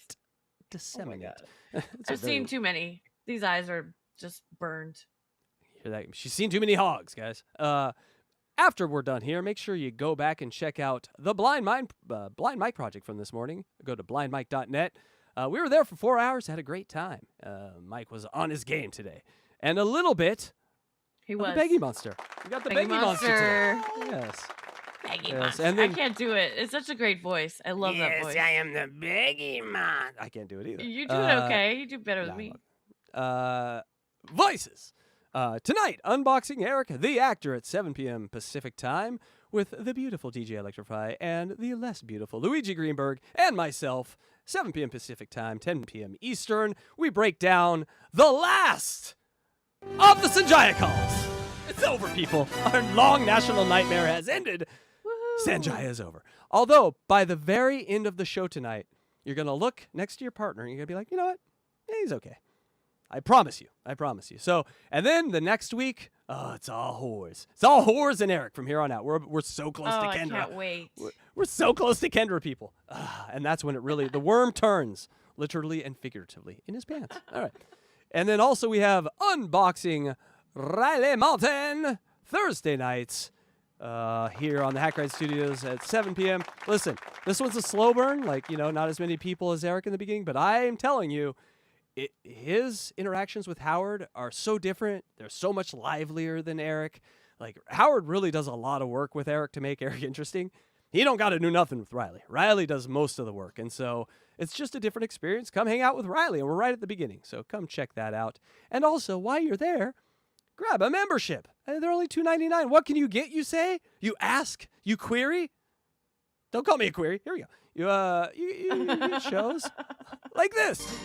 Disseminate. I've seen too many. These eyes are just burned. Hear that? She's seen too many hogs, guys. After we're done here, make sure you go back and check out the Blind Mike project from this morning. Go to blindmike.net. We were there for 4 hours, had a great time. Mike was on his game today. And a little bit of was. the Beggy Monster. We got the Beggy Monster today. Yes. Beggy Yes, Monster. and then- I can't do it. It's such a great voice. I love that voice. I am the Beggy Monster. I can't do it either. You do it okay. You do better than me. Voices. Tonight, unboxing Eric the Actor at 7 p.m. Pacific Time with the beautiful DJ Electrify and the less beautiful Luigi Greenberg and myself, 7 p.m. Pacific Time, 10 p.m. Eastern. We break down the last of the Sanjaya calls. It's over, people. Our long national nightmare has ended. Sanjaya is over. Although, by the very end of the show tonight, you're going to look next to your partner and you're going to be like, you know what? Yeah, he's okay. I promise you. I promise you. So, and then the next week, oh, it's all whores. It's all whores and Eric from here on out. We're so close to Kendra. I can't wait. We're so close to Kendra, people. And that's when it really, the worm turns, literally and figuratively, in his pants. All right. And then also we have Unboxing Riley Malton Thursday nights here on the Hackride Studios at 7 p.m. Listen, this one's a slow burn, like, not as many people as Eric in the beginning, but I am telling you, his interactions with Howard are so different. They're so much livelier than Eric. Like, Howard really does a lot of work with Eric to make Eric interesting. He don't got to do nothing with Riley. Riley does most of the work, and so it's just a different experience. Come hang out with Riley, and we're right at the beginning, so come check that out. And also, while you're there, grab a membership. They're only $2.99. What can you get, you say? You ask? You query? Don't call me a query. Here we go. You get shows like this.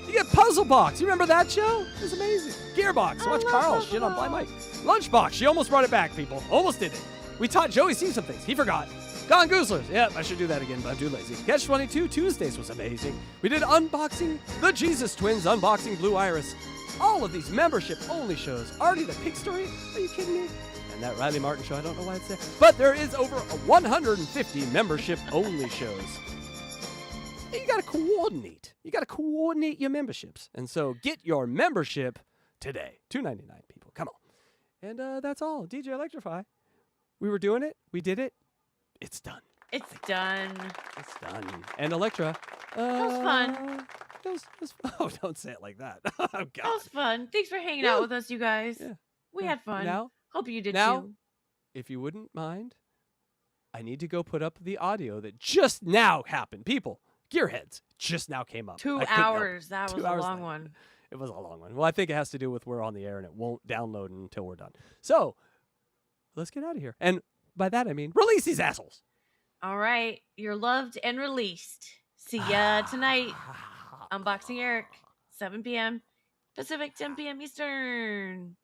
You get Puzzle Box. You remember that show? It was amazing. Gearbox. Watch Carl shit on Blind Mike. Lunchbox. She almost brought it back, people. Almost did it. We taught Joey C some things. He forgot. Gone Goozlers. Yep, I should do that again, but I'm too lazy. CATCH22 Tuesdays was amazing. We did Unboxing the Jesus Twins, Unboxing Blue Iris. All of these membership-only shows. Already the Pig Story? Are you kidding me? And that Riley Martin show, I don't know why it's there. But there is over 150 membership-only shows. You got to coordinate. You got to coordinate your memberships. And so get your membership today. $2.99, people. Come on. And that's all. DJ Electrify. We were doing it. We did it. It's done. It's done. It's done. And Electra. That was fun. Oh, don't say it like that. Oh, God. That was fun. Thanks for hanging out with us, you guys. Yeah. We had fun. Now, hope you did now, too. If you wouldn't mind, I need to go put up the audio that just now happened. People, Gearheads just now came up. 2 hours. That was a long one. It was a long one. Well, I think it has to do with we're on the air and it won't download until we're done. So let's get out of here. And by that, I mean, release these assholes. All right. You're loved and released. See ya tonight. Unboxing Eric, 7 p.m. Pacific, 10 p.m. Eastern.